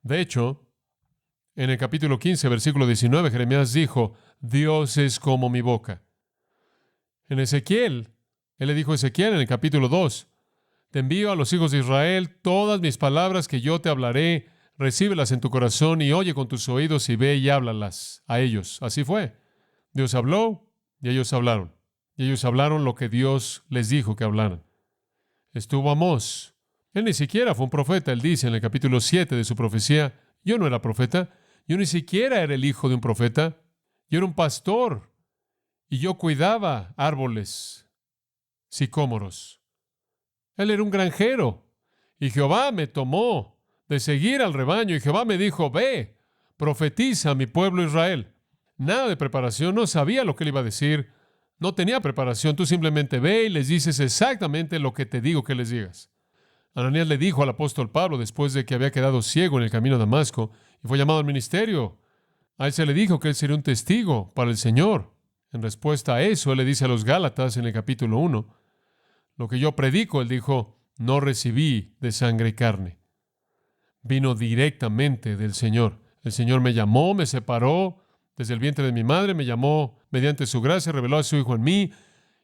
De hecho, en el capítulo 15, versículo 19, Jeremías dijo, Dios es como mi boca. En Ezequiel, él le dijo a Ezequiel en el capítulo 2, te envío a los hijos de Israel todas mis palabras que yo te hablaré, recíbelas en tu corazón y oye con tus oídos y ve y háblalas a ellos. Así fue. Dios habló y ellos hablaron. Y ellos hablaron lo que Dios les dijo que hablaran. Estuvo Amós. Él ni siquiera fue un profeta. Él dice en el capítulo 7 de su profecía, yo no era profeta, yo ni siquiera era el hijo de un profeta, yo era un pastor y yo cuidaba árboles sicómoros. Él era un granjero y Jehová me tomó de seguir al rebaño y Jehová me dijo, ve, profetiza a mi pueblo Israel. Nada de preparación, no sabía lo que él iba a decir, no tenía preparación, tú simplemente ve y les dices exactamente lo que te digo que les digas. Ananías le dijo al apóstol Pablo, después de que había quedado ciego en el camino a Damasco y fue llamado al ministerio, a él se le dijo que él sería un testigo para el Señor. En respuesta a eso, él le dice a los Gálatas en el capítulo 1, lo que yo predico, él dijo, no recibí de sangre y carne. Vino directamente del Señor. El Señor me llamó, me separó desde el vientre de mi madre, me llamó mediante su gracia, reveló a su Hijo en mí,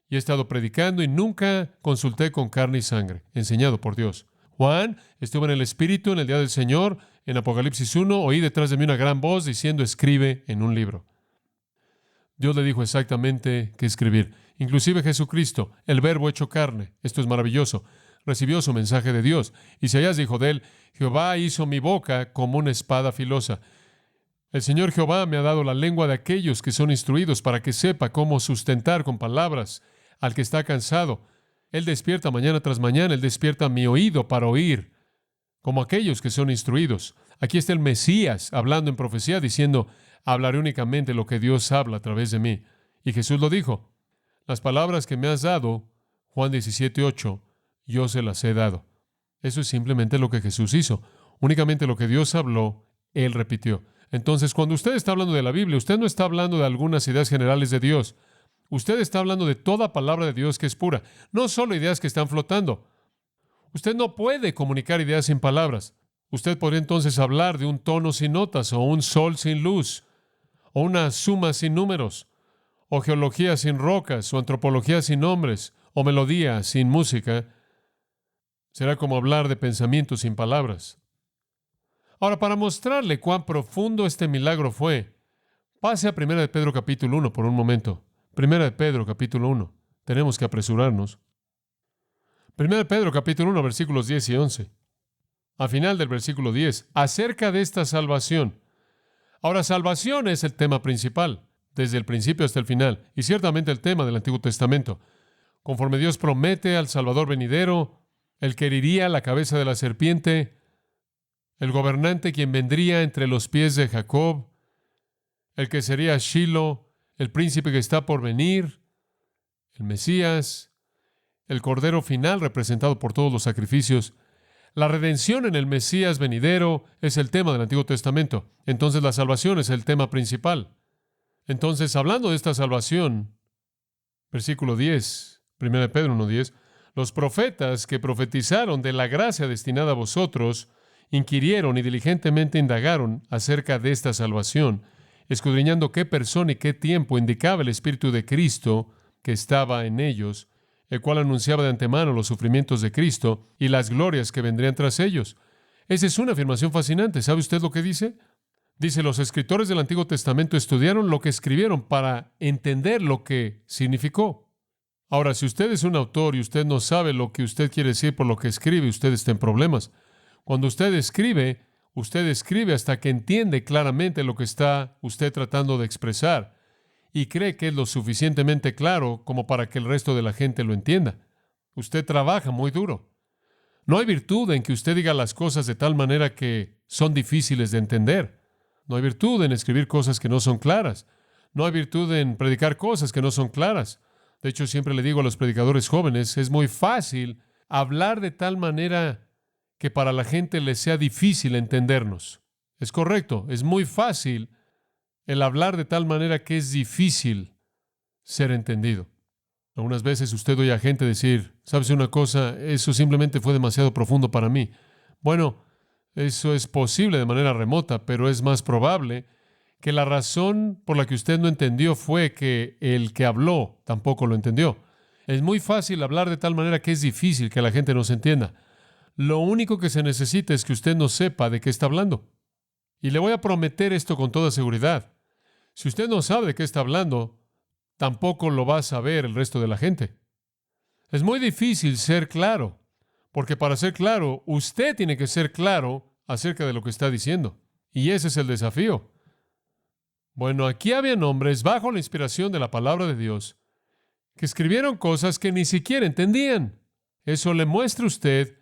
y he estado predicando y nunca consulté con carne y sangre, enseñado por Dios. Juan estuvo en el Espíritu en el día del Señor. En Apocalipsis 1, oí detrás de mí una gran voz diciendo, escribe en un libro. Dios le dijo exactamente qué escribir. Inclusive Jesucristo, el Verbo hecho carne. Esto es maravilloso. Recibió su mensaje de Dios. Isaías dijo de él, Jehová hizo mi boca como una espada filosa. El Señor Jehová me ha dado la lengua de aquellos que son instruidos para que sepa cómo sustentar con palabras al que está cansado. Él despierta mañana tras mañana, Él despierta mi oído para oír, como aquellos que son instruidos. Aquí está el Mesías hablando en profecía, diciendo, hablaré únicamente lo que Dios habla a través de mí. Y Jesús lo dijo, las palabras que me has dado, Juan 17:8, yo se las he dado. Eso es simplemente lo que Jesús hizo. Únicamente lo que Dios habló, Él repitió. Entonces, cuando usted está hablando de la Biblia, usted no está hablando de algunas ideas generales de Dios. Usted está hablando de toda palabra de Dios que es pura, no solo ideas que están flotando. Usted no puede comunicar ideas sin palabras. Usted podría entonces hablar de un tono sin notas, o un sol sin luz, o una suma sin números, o geología sin rocas, o antropología sin hombres, o melodía sin música, será como hablar de pensamientos sin palabras. Ahora, para mostrarle cuán profundo este milagro fue, pase a 1 de Pedro capítulo 1 por un momento. 1 de Pedro capítulo 1. Tenemos que apresurarnos. 1 de Pedro capítulo 1, versículos 10 y 11. Al final del versículo 10, acerca de esta salvación. Ahora, salvación es el tema principal, desde el principio hasta el final, y ciertamente el tema del Antiguo Testamento. Conforme Dios promete al Salvador venidero, el que heriría la cabeza de la serpiente, el gobernante quien vendría entre los pies de Jacob, el que sería Shiloh, el príncipe que está por venir, el Mesías, el Cordero final representado por todos los sacrificios. La redención en el Mesías venidero es el tema del Antiguo Testamento. Entonces la salvación es el tema principal. Entonces, hablando de esta salvación, versículo 10, 1 de Pedro 1:10, los profetas que profetizaron de la gracia destinada a vosotros, inquirieron y diligentemente indagaron acerca de esta salvación, escudriñando qué persona y qué tiempo indicaba el Espíritu de Cristo que estaba en ellos, el cual anunciaba de antemano los sufrimientos de Cristo y las glorias que vendrían tras ellos. Esa es una afirmación fascinante. ¿Sabe usted lo que dice? Dice, los escritores del Antiguo Testamento estudiaron lo que escribieron para entender lo que significó. Ahora, si usted es un autor y usted no sabe lo que usted quiere decir por lo que escribe, usted está en problemas. Cuando usted escribe hasta que entiende claramente lo que está usted tratando de expresar y cree que es lo suficientemente claro como para que el resto de la gente lo entienda. Usted trabaja muy duro. No hay virtud en que usted diga las cosas de tal manera que son difíciles de entender. No hay virtud en escribir cosas que no son claras. No hay virtud en predicar cosas que no son claras. De hecho, siempre le digo a los predicadores jóvenes, es muy fácil hablar de tal manera que para la gente les sea difícil entendernos. Es correcto, es muy fácil el hablar de tal manera que es difícil ser entendido. Algunas veces usted oye a gente decir, ¿sabes una cosa? Eso simplemente fue demasiado profundo para mí. Bueno, eso es posible de manera remota, pero es más probable que la razón por la que usted no entendió fue que el que habló tampoco lo entendió. Es muy fácil hablar de tal manera que es difícil que la gente nos entienda. Lo único que se necesita es que usted no sepa de qué está hablando. Y le voy a prometer esto con toda seguridad. Si usted no sabe de qué está hablando, tampoco lo va a saber el resto de la gente. Es muy difícil ser claro, porque para ser claro, usted tiene que ser claro acerca de lo que está diciendo. Y ese es el desafío. Bueno, aquí había hombres bajo la inspiración de la palabra de Dios que escribieron cosas que ni siquiera entendían. Eso le muestra a usted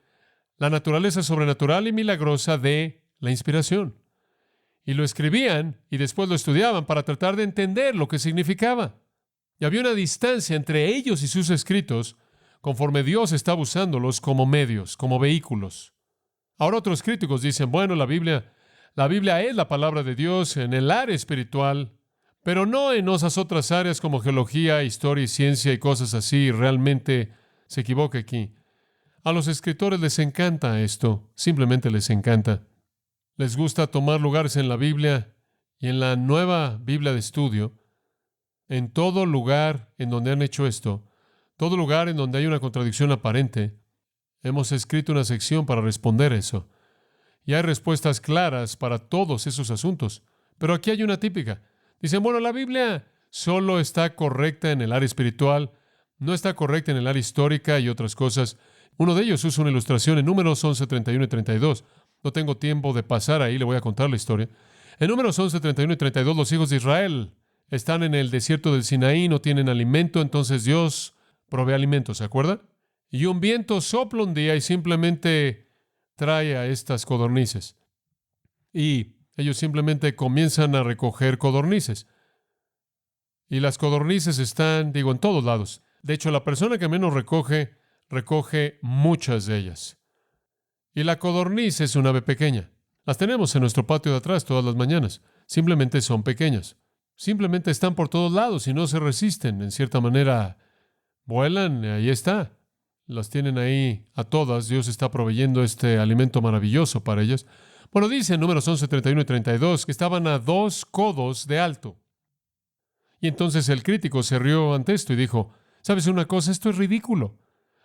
la naturaleza sobrenatural y milagrosa de la inspiración. Y lo escribían y después lo estudiaban para tratar de entender lo que significaba. Y había una distancia entre ellos y sus escritos conforme Dios estaba usándolos como medios, como vehículos. Ahora otros críticos dicen, bueno, la Biblia es la palabra de Dios en el área espiritual, pero no en esas otras áreas como geología, historia y ciencia y cosas así. Realmente se equivoca aquí. A los escritores les encanta esto, simplemente les encanta. Les gusta tomar lugares en la Biblia y en la nueva Biblia de estudio. En todo lugar en donde han hecho esto, todo lugar en donde hay una contradicción aparente, hemos escrito una sección para responder eso. Y hay respuestas claras para todos esos asuntos. Pero aquí hay una típica. Dicen, bueno, la Biblia solo está correcta en el área espiritual, no está correcta en el área histórica y otras cosas. Uno de ellos usa una ilustración en Números 11, 31 y 32. No tengo tiempo de pasar ahí, le voy a contar la historia. En Números 11, 31 y 32, los hijos de Israel están en el desierto del Sinaí, no tienen alimento, entonces Dios provee alimento, ¿se acuerda? Y un viento sopla un día y simplemente trae a estas codornices. Y ellos simplemente comienzan a recoger codornices. Y las codornices están, en todos lados. De hecho, la persona que menos recoge muchas de ellas. Y la codorniz es un ave pequeña. Las tenemos en nuestro patio de atrás todas las mañanas. Simplemente son pequeñas. Simplemente están por todos lados y no se resisten. En cierta manera, vuelan y ahí está. Las tienen ahí a todas. Dios está proveyendo este alimento maravilloso para ellas. Bueno, dice en Números 11, 31 y 32 que estaban a 2 codos de alto. Y entonces el crítico se rió ante esto y dijo, ¿sabes una cosa? Esto es ridículo.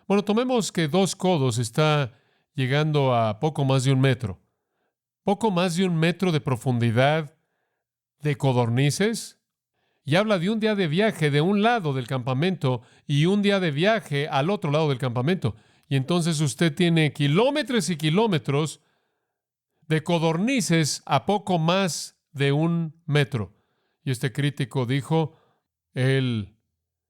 Bueno, tomemos que 2 codos está llegando a poco más de 1 metro. Poco más de 1 metro de profundidad de codornices. Y habla de un día de viaje de un lado del campamento y un día de viaje al otro lado del campamento. Y entonces usted tiene kilómetros y kilómetros de codornices a poco más de 1 metro. Y este crítico dijo, él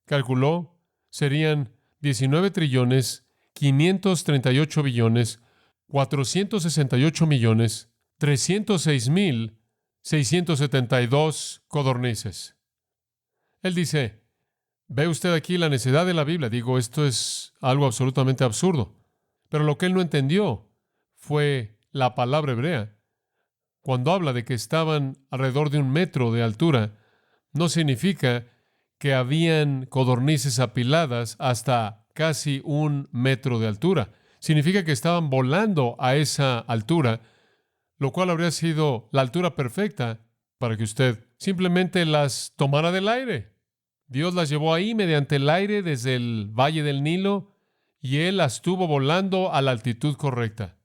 calculó, serían 19 trillones, 538 billones, 468 millones, 306 mil, 672 codornices. Él dice, ve usted aquí la necedad de la Biblia. Digo, esto es algo absolutamente absurdo. Pero lo que él no entendió fue la palabra hebrea. Cuando habla de que estaban alrededor de 1 metro de altura, no significa que habían codornices apiladas hasta casi 1 metro de altura. Significa que estaban volando a esa altura, lo cual habría sido la altura perfecta para que usted simplemente las tomara del aire. Dios las llevó ahí mediante el aire desde el valle del Nilo y Él las tuvo volando a la altitud correcta.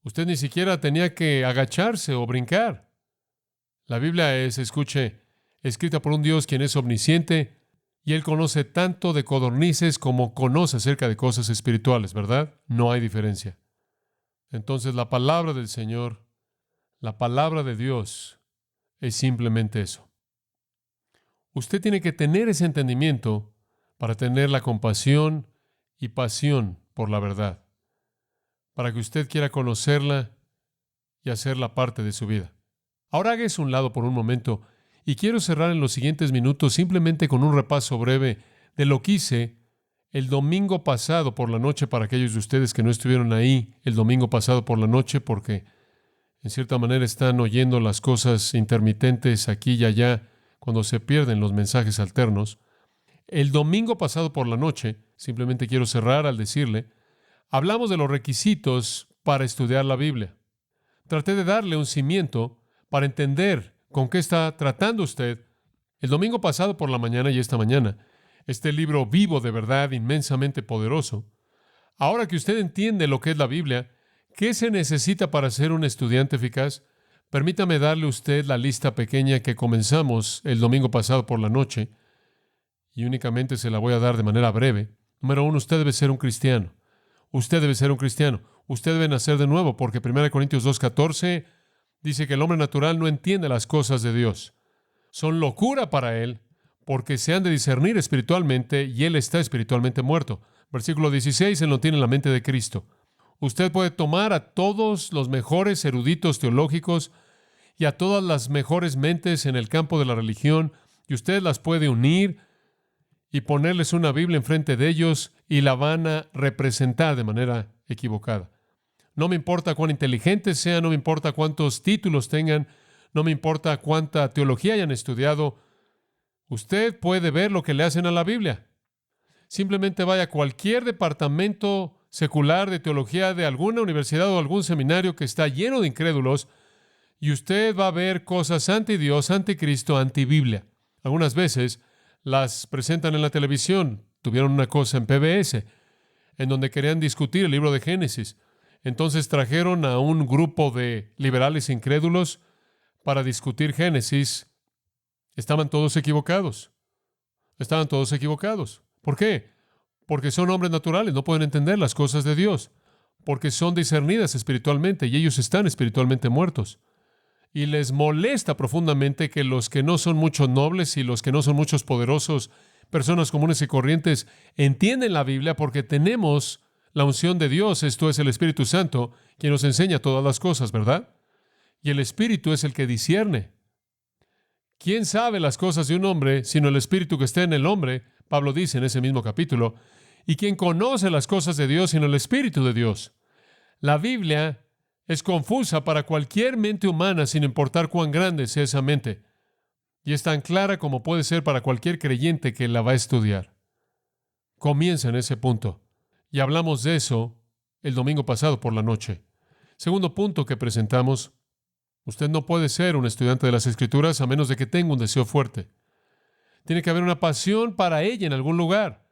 Usted ni siquiera tenía que agacharse o brincar. La Biblia es, escuche, escrita por un Dios quien es omnisciente y Él conoce tanto de codornices como conoce acerca de cosas espirituales, ¿verdad? No hay diferencia. Entonces la palabra del Señor, la palabra de Dios, es simplemente eso. Usted tiene que tener ese entendimiento para tener la compasión y pasión por la verdad, para que usted quiera conocerla y hacerla parte de su vida. Ahora hágase a un lado por un momento y quiero cerrar en los siguientes minutos simplemente con un repaso breve de lo que hice el domingo pasado por la noche para aquellos de ustedes que no estuvieron ahí el domingo pasado por la noche porque en cierta manera están oyendo las cosas intermitentes aquí y allá cuando se pierden los mensajes alternos. El domingo pasado por la noche, simplemente quiero cerrar al decirle, hablamos de los requisitos para estudiar la Biblia. Traté de darle un cimiento para entender con qué está tratando usted el domingo pasado por la mañana y esta mañana. Este libro vivo de verdad, inmensamente poderoso. Ahora que usted entiende lo que es la Biblia, ¿qué se necesita para ser un estudiante eficaz? Permítame darle a usted la lista pequeña que comenzamos el domingo pasado por la noche, y únicamente se la voy a dar de manera breve. Número 1, usted debe ser un cristiano. Usted debe ser un cristiano. Usted debe nacer de nuevo, porque 1 Corintios 2:14 dice que el hombre natural no entiende las cosas de Dios. Son locura para él, porque se han de discernir espiritualmente, y él está espiritualmente muerto. Versículo 16, él no tiene la mente de Cristo. Usted puede tomar a todos los mejores eruditos teológicos y a todas las mejores mentes en el campo de la religión, y usted las puede unir y ponerles una Biblia enfrente de ellos y la van a representar de manera equivocada. No me importa cuán inteligentes sean, no me importa cuántos títulos tengan, no me importa cuánta teología hayan estudiado. Usted puede ver lo que le hacen a la Biblia. Simplemente vaya a cualquier departamento secular de teología de alguna universidad o algún seminario que está lleno de incrédulos y usted va a ver cosas anti-Dios, anti-Cristo, anti-Biblia. Algunas veces las presentan en la televisión. Tuvieron una cosa en PBS, en donde querían discutir el libro de Génesis. Entonces trajeron a un grupo de liberales incrédulos para discutir Génesis. Estaban todos equivocados. Estaban todos equivocados. ¿Por qué? Porque son hombres naturales, no pueden entender las cosas de Dios. Porque son discernidas espiritualmente y ellos están espiritualmente muertos. Y les molesta profundamente que los que no son muchos nobles y los que no son muchos poderosos, personas comunes y corrientes, entienden la Biblia porque tenemos la unción de Dios, esto es el Espíritu Santo, quien nos enseña todas las cosas, ¿verdad? Y el Espíritu es el que discierne. ¿Quién sabe las cosas de un hombre sino el Espíritu que está en el hombre? Pablo dice en ese mismo capítulo. ¿Y quién conoce las cosas de Dios sino el Espíritu de Dios? La Biblia es confusa para cualquier mente humana sin importar cuán grande sea esa mente. Y es tan clara como puede ser para cualquier creyente que la va a estudiar. Comienza en ese punto. Y hablamos de eso el domingo pasado por la noche. Segundo punto que presentamos. Usted no puede ser un estudiante de las Escrituras a menos de que tenga un deseo fuerte. Tiene que haber una pasión para ella en algún lugar.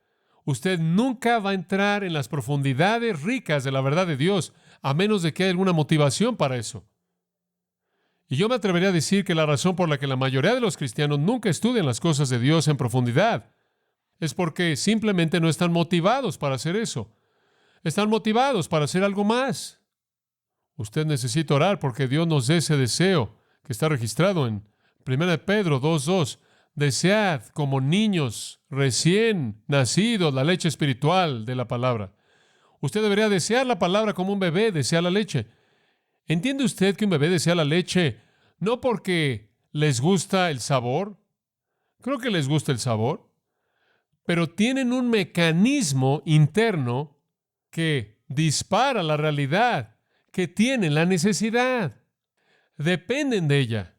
Usted nunca va a entrar en las profundidades ricas de la verdad de Dios, a menos de que haya alguna motivación para eso. Y yo me atrevería a decir que la razón por la que la mayoría de los cristianos nunca estudian las cosas de Dios en profundidad es porque simplemente no están motivados para hacer eso. Están motivados para hacer algo más. Usted necesita orar porque Dios nos dé ese deseo que está registrado en 1 Pedro 2:2. Desead como niños recién nacidos la leche espiritual de la palabra. Usted debería desear la palabra como un bebé desea la leche. ¿Entiende usted que un bebé desea la leche no porque les gusta el sabor? Creo que les gusta el sabor, pero tienen un mecanismo interno que dispara la realidad, que tienen la necesidad. Dependen de ella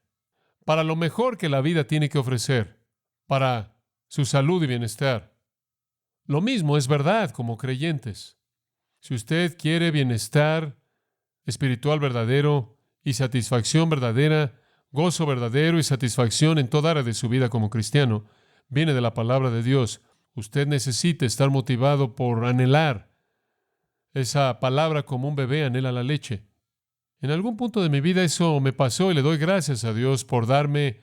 para lo mejor que la vida tiene que ofrecer, para su salud y bienestar. Lo mismo es verdad como creyentes. Si usted quiere bienestar espiritual verdadero y satisfacción verdadera, gozo verdadero y satisfacción en toda área de su vida como cristiano, viene de la palabra de Dios. Usted necesita estar motivado por anhelar esa palabra como un bebé anhela la leche. En algún punto de mi vida eso me pasó y le doy gracias a Dios por darme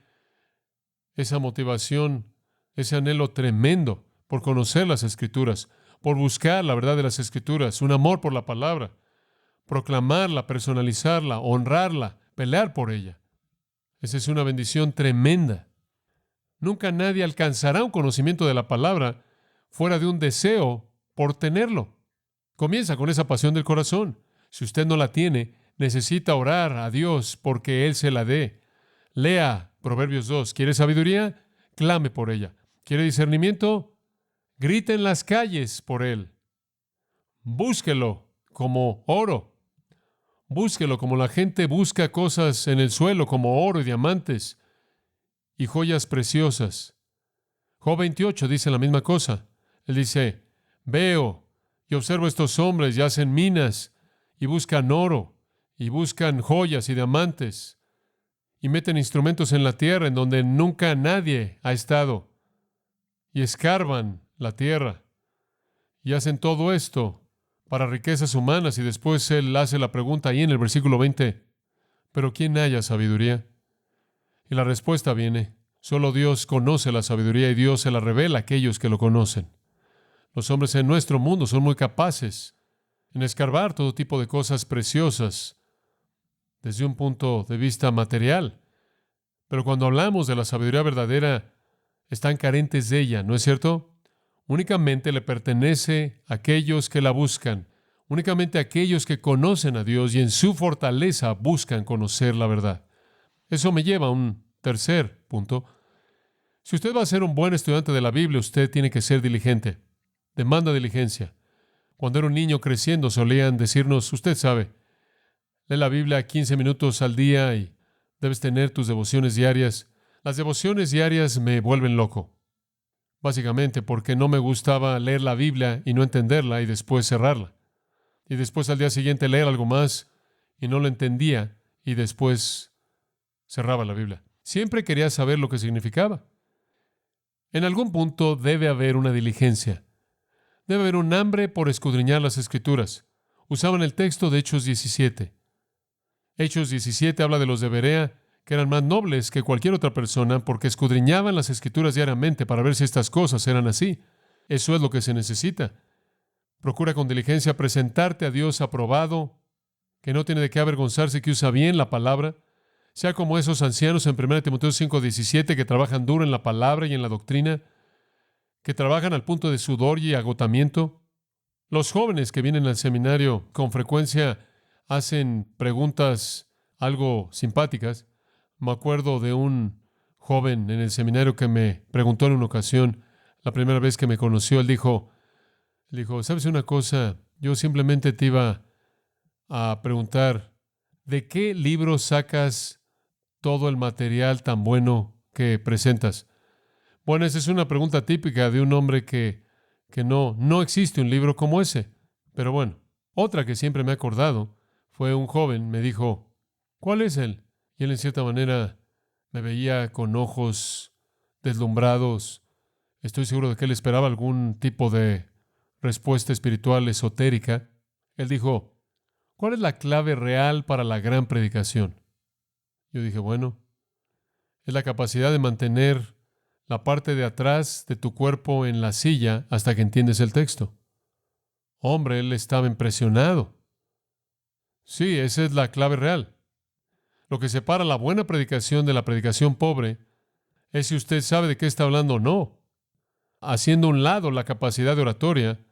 esa motivación, ese anhelo tremendo por conocer las Escrituras, por buscar la verdad de las Escrituras, un amor por la palabra, proclamarla, personalizarla, honrarla, pelear por ella. Esa es una bendición tremenda. Nunca nadie alcanzará un conocimiento de la palabra fuera de un deseo por tenerlo. Comienza con esa pasión del corazón. Si usted no la tiene, necesita orar a Dios porque Él se la dé. Lea Proverbios 2. ¿Quiere sabiduría? Clame por ella. ¿Quiere discernimiento? Grite en las calles por Él. Búsquelo como oro. Búsquelo como la gente busca cosas en el suelo, como oro y diamantes y joyas preciosas. Job 28 dice la misma cosa. Él dice, veo y observo estos hombres y hacen minas y buscan oro y buscan joyas y diamantes y meten instrumentos en la tierra en donde nunca nadie ha estado y escarban la tierra y hacen todo esto para riquezas humanas. Y después él hace la pregunta ahí en el versículo 20, ¿pero quién haya sabiduría? Y la respuesta viene, solo Dios conoce la sabiduría y Dios se la revela a aquellos que lo conocen. Los hombres en nuestro mundo son muy capaces en escarbar todo tipo de cosas preciosas desde un punto de vista material. Pero cuando hablamos de la sabiduría verdadera, están carentes de ella, ¿no es cierto? Únicamente le pertenece a aquellos que la buscan, únicamente a aquellos que conocen a Dios y en su fortaleza buscan conocer la verdad. Eso me lleva a un tercer punto. Si usted va a ser un buen estudiante de la Biblia, usted tiene que ser diligente. Demanda diligencia. Cuando era un niño creciendo, solían decirnos, usted sabe, lee la Biblia 15 minutos al día y debes tener tus devociones diarias. Las devociones diarias me vuelven loco. Básicamente porque no me gustaba leer la Biblia y no entenderla y después cerrarla. Y después al día siguiente leer algo más y no lo entendía y después cerraba la Biblia. Siempre quería saber lo que significaba. En algún punto debe haber una diligencia. Debe haber un hambre por escudriñar las Escrituras. Usaban el texto de Hechos 17. Hechos 17 habla de los de Berea, que eran más nobles que cualquier otra persona porque escudriñaban las Escrituras diariamente para ver si estas cosas eran así. Eso es lo que se necesita. Procura con diligencia presentarte a Dios aprobado, que no tiene de qué avergonzarse, que usa bien la palabra. Sea como esos ancianos en 1 Timoteo 5:17 que trabajan duro en la palabra y en la doctrina, que trabajan al punto de sudor y agotamiento. Los jóvenes que vienen al seminario con frecuencia hacen preguntas algo simpáticas. Me acuerdo de un joven en el seminario que me preguntó en una ocasión, la primera vez que me conoció, él dijo, ¿sabes una cosa? Yo simplemente te iba a preguntar, ¿de qué libro sacas todo el material tan bueno que presentas? Bueno, esa es una pregunta típica de un hombre que no existe un libro como ese. Pero bueno, otra que siempre me he acordado fue un joven, me dijo, ¿cuál es él? Y él en cierta manera me veía con ojos deslumbrados. Estoy seguro de que él esperaba algún tipo de respuesta espiritual esotérica. Él dijo, ¿cuál es la clave real para la gran predicación? Yo dije, bueno, es la capacidad de mantener la parte de atrás de tu cuerpo en la silla hasta que entiendes el texto. Hombre, él estaba impresionado. Sí, esa es la clave real. Lo que separa la buena predicación de la predicación pobre es si usted sabe de qué está hablando o no. Haciendo a un lado la capacidad de oratoria,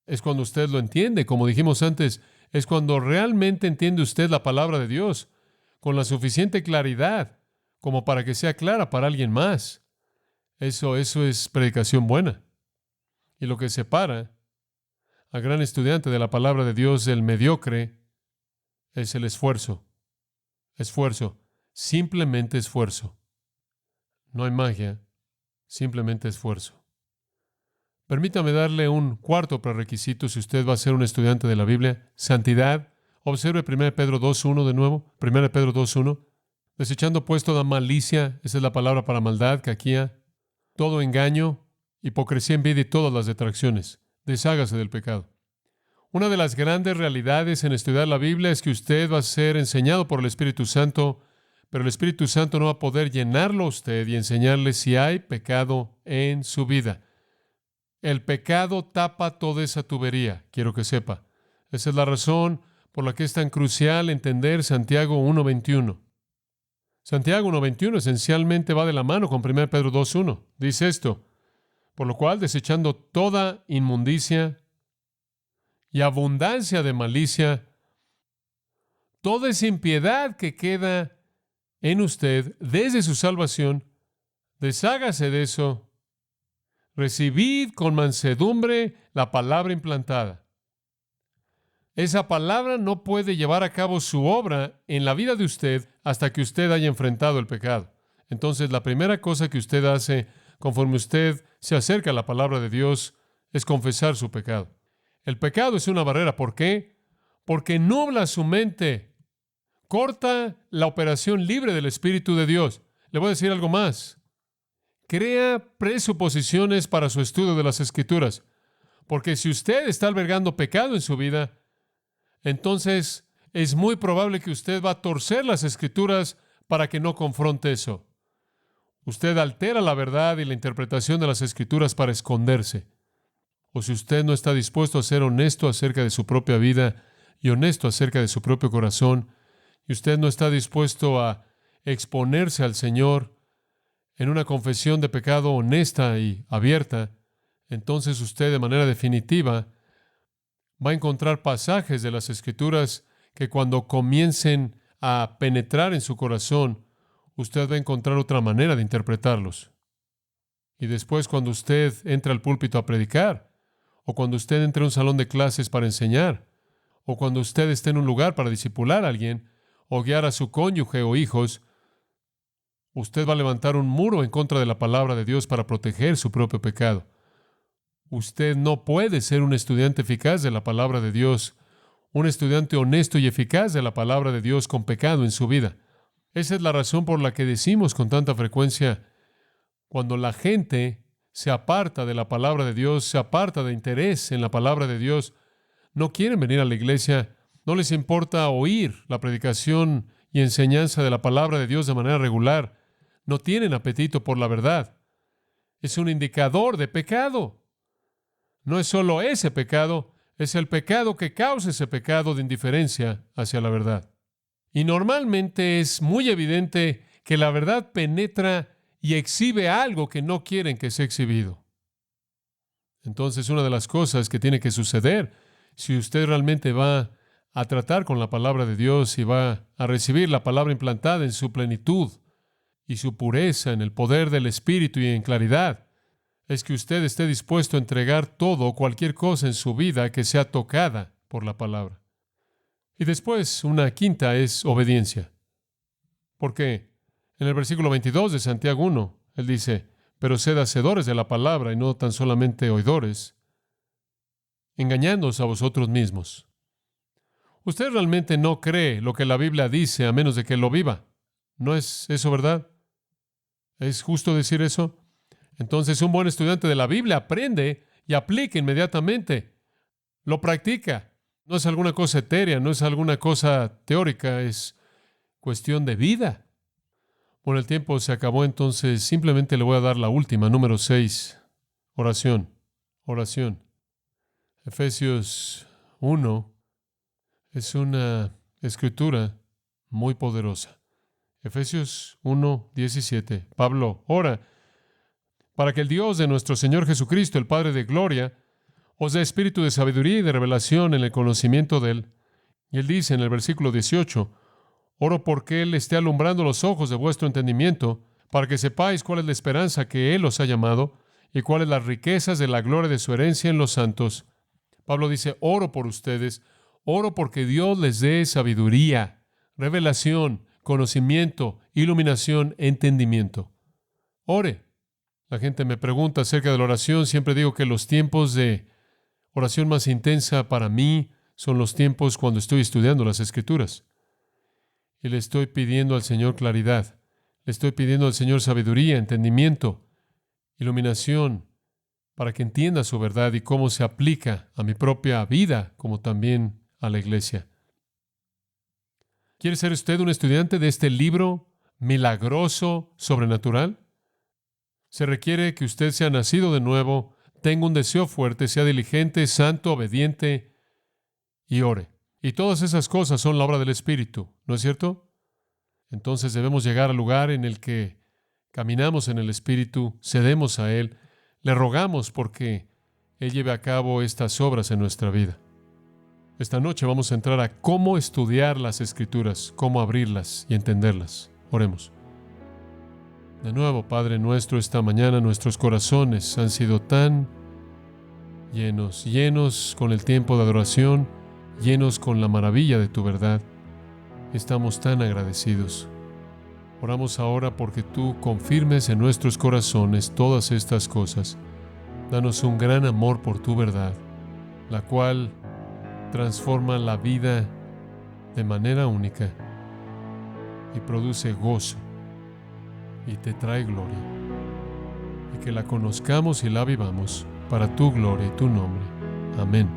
es cuando usted lo entiende. Como dijimos antes, es cuando realmente entiende usted la palabra de Dios con la suficiente claridad como para que sea clara para alguien más. Eso es predicación buena. Y lo que separa al gran estudiante de la palabra de Dios del mediocre es el esfuerzo. Esfuerzo. Simplemente esfuerzo. No hay magia. Simplemente esfuerzo. Permítame darle un cuarto prerequisito si usted va a ser un estudiante de la Biblia. Santidad. Observe 1 Pedro 2.1 de nuevo. 1 Pedro 2.1. Desechando pues toda malicia, esa es la palabra para maldad, caquía, todo engaño, hipocresía, envidia y todas las detracciones. Deshágase del pecado. Una de las grandes realidades en estudiar la Biblia es que usted va a ser enseñado por el Espíritu Santo, pero el Espíritu Santo no va a poder llenarlo a usted y enseñarle si hay pecado en su vida. El pecado tapa toda esa tubería, quiero que sepa. Esa es la razón por la que es tan crucial entender Santiago 1.21. Santiago 1.21 esencialmente va de la mano con 1 Pedro 2.1. Dice esto, por lo cual, desechando toda inmundicia y abundancia de malicia, toda esa impiedad que queda en usted desde su salvación, deshágase de eso. Recibid con mansedumbre la palabra implantada. Esa palabra no puede llevar a cabo su obra en la vida de usted hasta que usted haya enfrentado el pecado. Entonces, la primera cosa que usted hace conforme usted se acerca a la palabra de Dios es confesar su pecado. El pecado es una barrera. ¿Por qué? Porque nubla su mente, corta la operación libre del Espíritu de Dios. Le voy a decir algo más. Crea presuposiciones para su estudio de las Escrituras. Porque si usted está albergando pecado en su vida, entonces es muy probable que usted va a torcer las Escrituras para que no confronte eso. Usted altera la verdad y la interpretación de las Escrituras para esconderse. O si usted no está dispuesto a ser honesto acerca de su propia vida y honesto acerca de su propio corazón, y usted no está dispuesto a exponerse al Señor en una confesión de pecado honesta y abierta, entonces usted de manera definitiva va a encontrar pasajes de las Escrituras que cuando comiencen a penetrar en su corazón, usted va a encontrar otra manera de interpretarlos. Y después, cuando usted entra al púlpito a predicar, o cuando usted entre a un salón de clases para enseñar, o cuando usted esté en un lugar para discipular a alguien, o guiar a su cónyuge o hijos, usted va a levantar un muro en contra de la palabra de Dios para proteger su propio pecado. Usted no puede ser un estudiante eficaz de la palabra de Dios, un estudiante honesto y eficaz de la palabra de Dios con pecado en su vida. Esa es la razón por la que decimos con tanta frecuencia, cuando la gente se aparta de la palabra de Dios, se aparta de interés en la palabra de Dios, no quieren venir a la iglesia, no les importa oír la predicación y enseñanza de la palabra de Dios de manera regular, no tienen apetito por la verdad. Es un indicador de pecado. No es solo ese pecado, es el pecado que causa ese pecado de indiferencia hacia la verdad. Y normalmente es muy evidente que la verdad penetra y exhibe algo que no quieren que sea exhibido. Entonces, una de las cosas que tiene que suceder, si usted realmente va a tratar con la palabra de Dios y va a recibir la palabra implantada en su plenitud y su pureza, en el poder del Espíritu y en claridad, es que usted esté dispuesto a entregar todo o cualquier cosa en su vida que sea tocada por la palabra. Y después, una quinta es obediencia. Porque en el versículo 22 de Santiago 1, él dice, pero sed hacedores de la palabra y no tan solamente oidores, engañándoos a vosotros mismos. Usted realmente no cree lo que la Biblia dice a menos de que lo viva. ¿No es eso verdad? ¿Es justo decir eso? Entonces, un buen estudiante de la Biblia aprende y aplica inmediatamente. Lo practica. No es alguna cosa etérea, no es alguna cosa teórica, es cuestión de vida. Bueno, el tiempo se acabó, entonces simplemente le voy a dar la última, número 6. Oración. Oración. Efesios 1 es una escritura muy poderosa. Efesios 1:17. Pablo ora para que el Dios de nuestro Señor Jesucristo, el Padre de gloria, os dé espíritu de sabiduría y de revelación en el conocimiento de Él. Y Él dice en el versículo 18, oro porque Él esté alumbrando los ojos de vuestro entendimiento, para que sepáis cuál es la esperanza que Él os ha llamado y cuáles las riquezas de la gloria de su herencia en los santos. Pablo dice, oro por ustedes, oro porque Dios les dé sabiduría, revelación, conocimiento, iluminación, entendimiento. Ore. La gente me pregunta acerca de la oración. Siempre digo que los tiempos de oración más intensa para mí son los tiempos cuando estoy estudiando las Escrituras. Y le estoy pidiendo al Señor claridad. Le estoy pidiendo al Señor sabiduría, entendimiento, iluminación, para que entienda su verdad y cómo se aplica a mi propia vida, como también a la iglesia. ¿Quiere ser usted un estudiante de este libro milagroso, sobrenatural? Se requiere que usted sea nacido de nuevo, tenga un deseo fuerte, sea diligente, santo, obediente y ore. Y todas esas cosas son la obra del Espíritu, ¿no es cierto? Entonces debemos llegar al lugar en el que caminamos en el Espíritu, cedemos a Él, le rogamos porque Él lleve a cabo estas obras en nuestra vida. Esta noche vamos a entrar a cómo estudiar las Escrituras, cómo abrirlas y entenderlas. Oremos. De nuevo, Padre nuestro, esta mañana nuestros corazones han sido tan llenos con el tiempo de adoración, llenos con la maravilla de tu verdad. Estamos tan agradecidos. Oramos ahora porque tú confirmes en nuestros corazones todas estas cosas. Danos un gran amor por tu verdad, la cual transforma la vida de manera única y produce gozo y te trae gloria. Y que la conozcamos y la vivamos para tu gloria y tu nombre. Amén.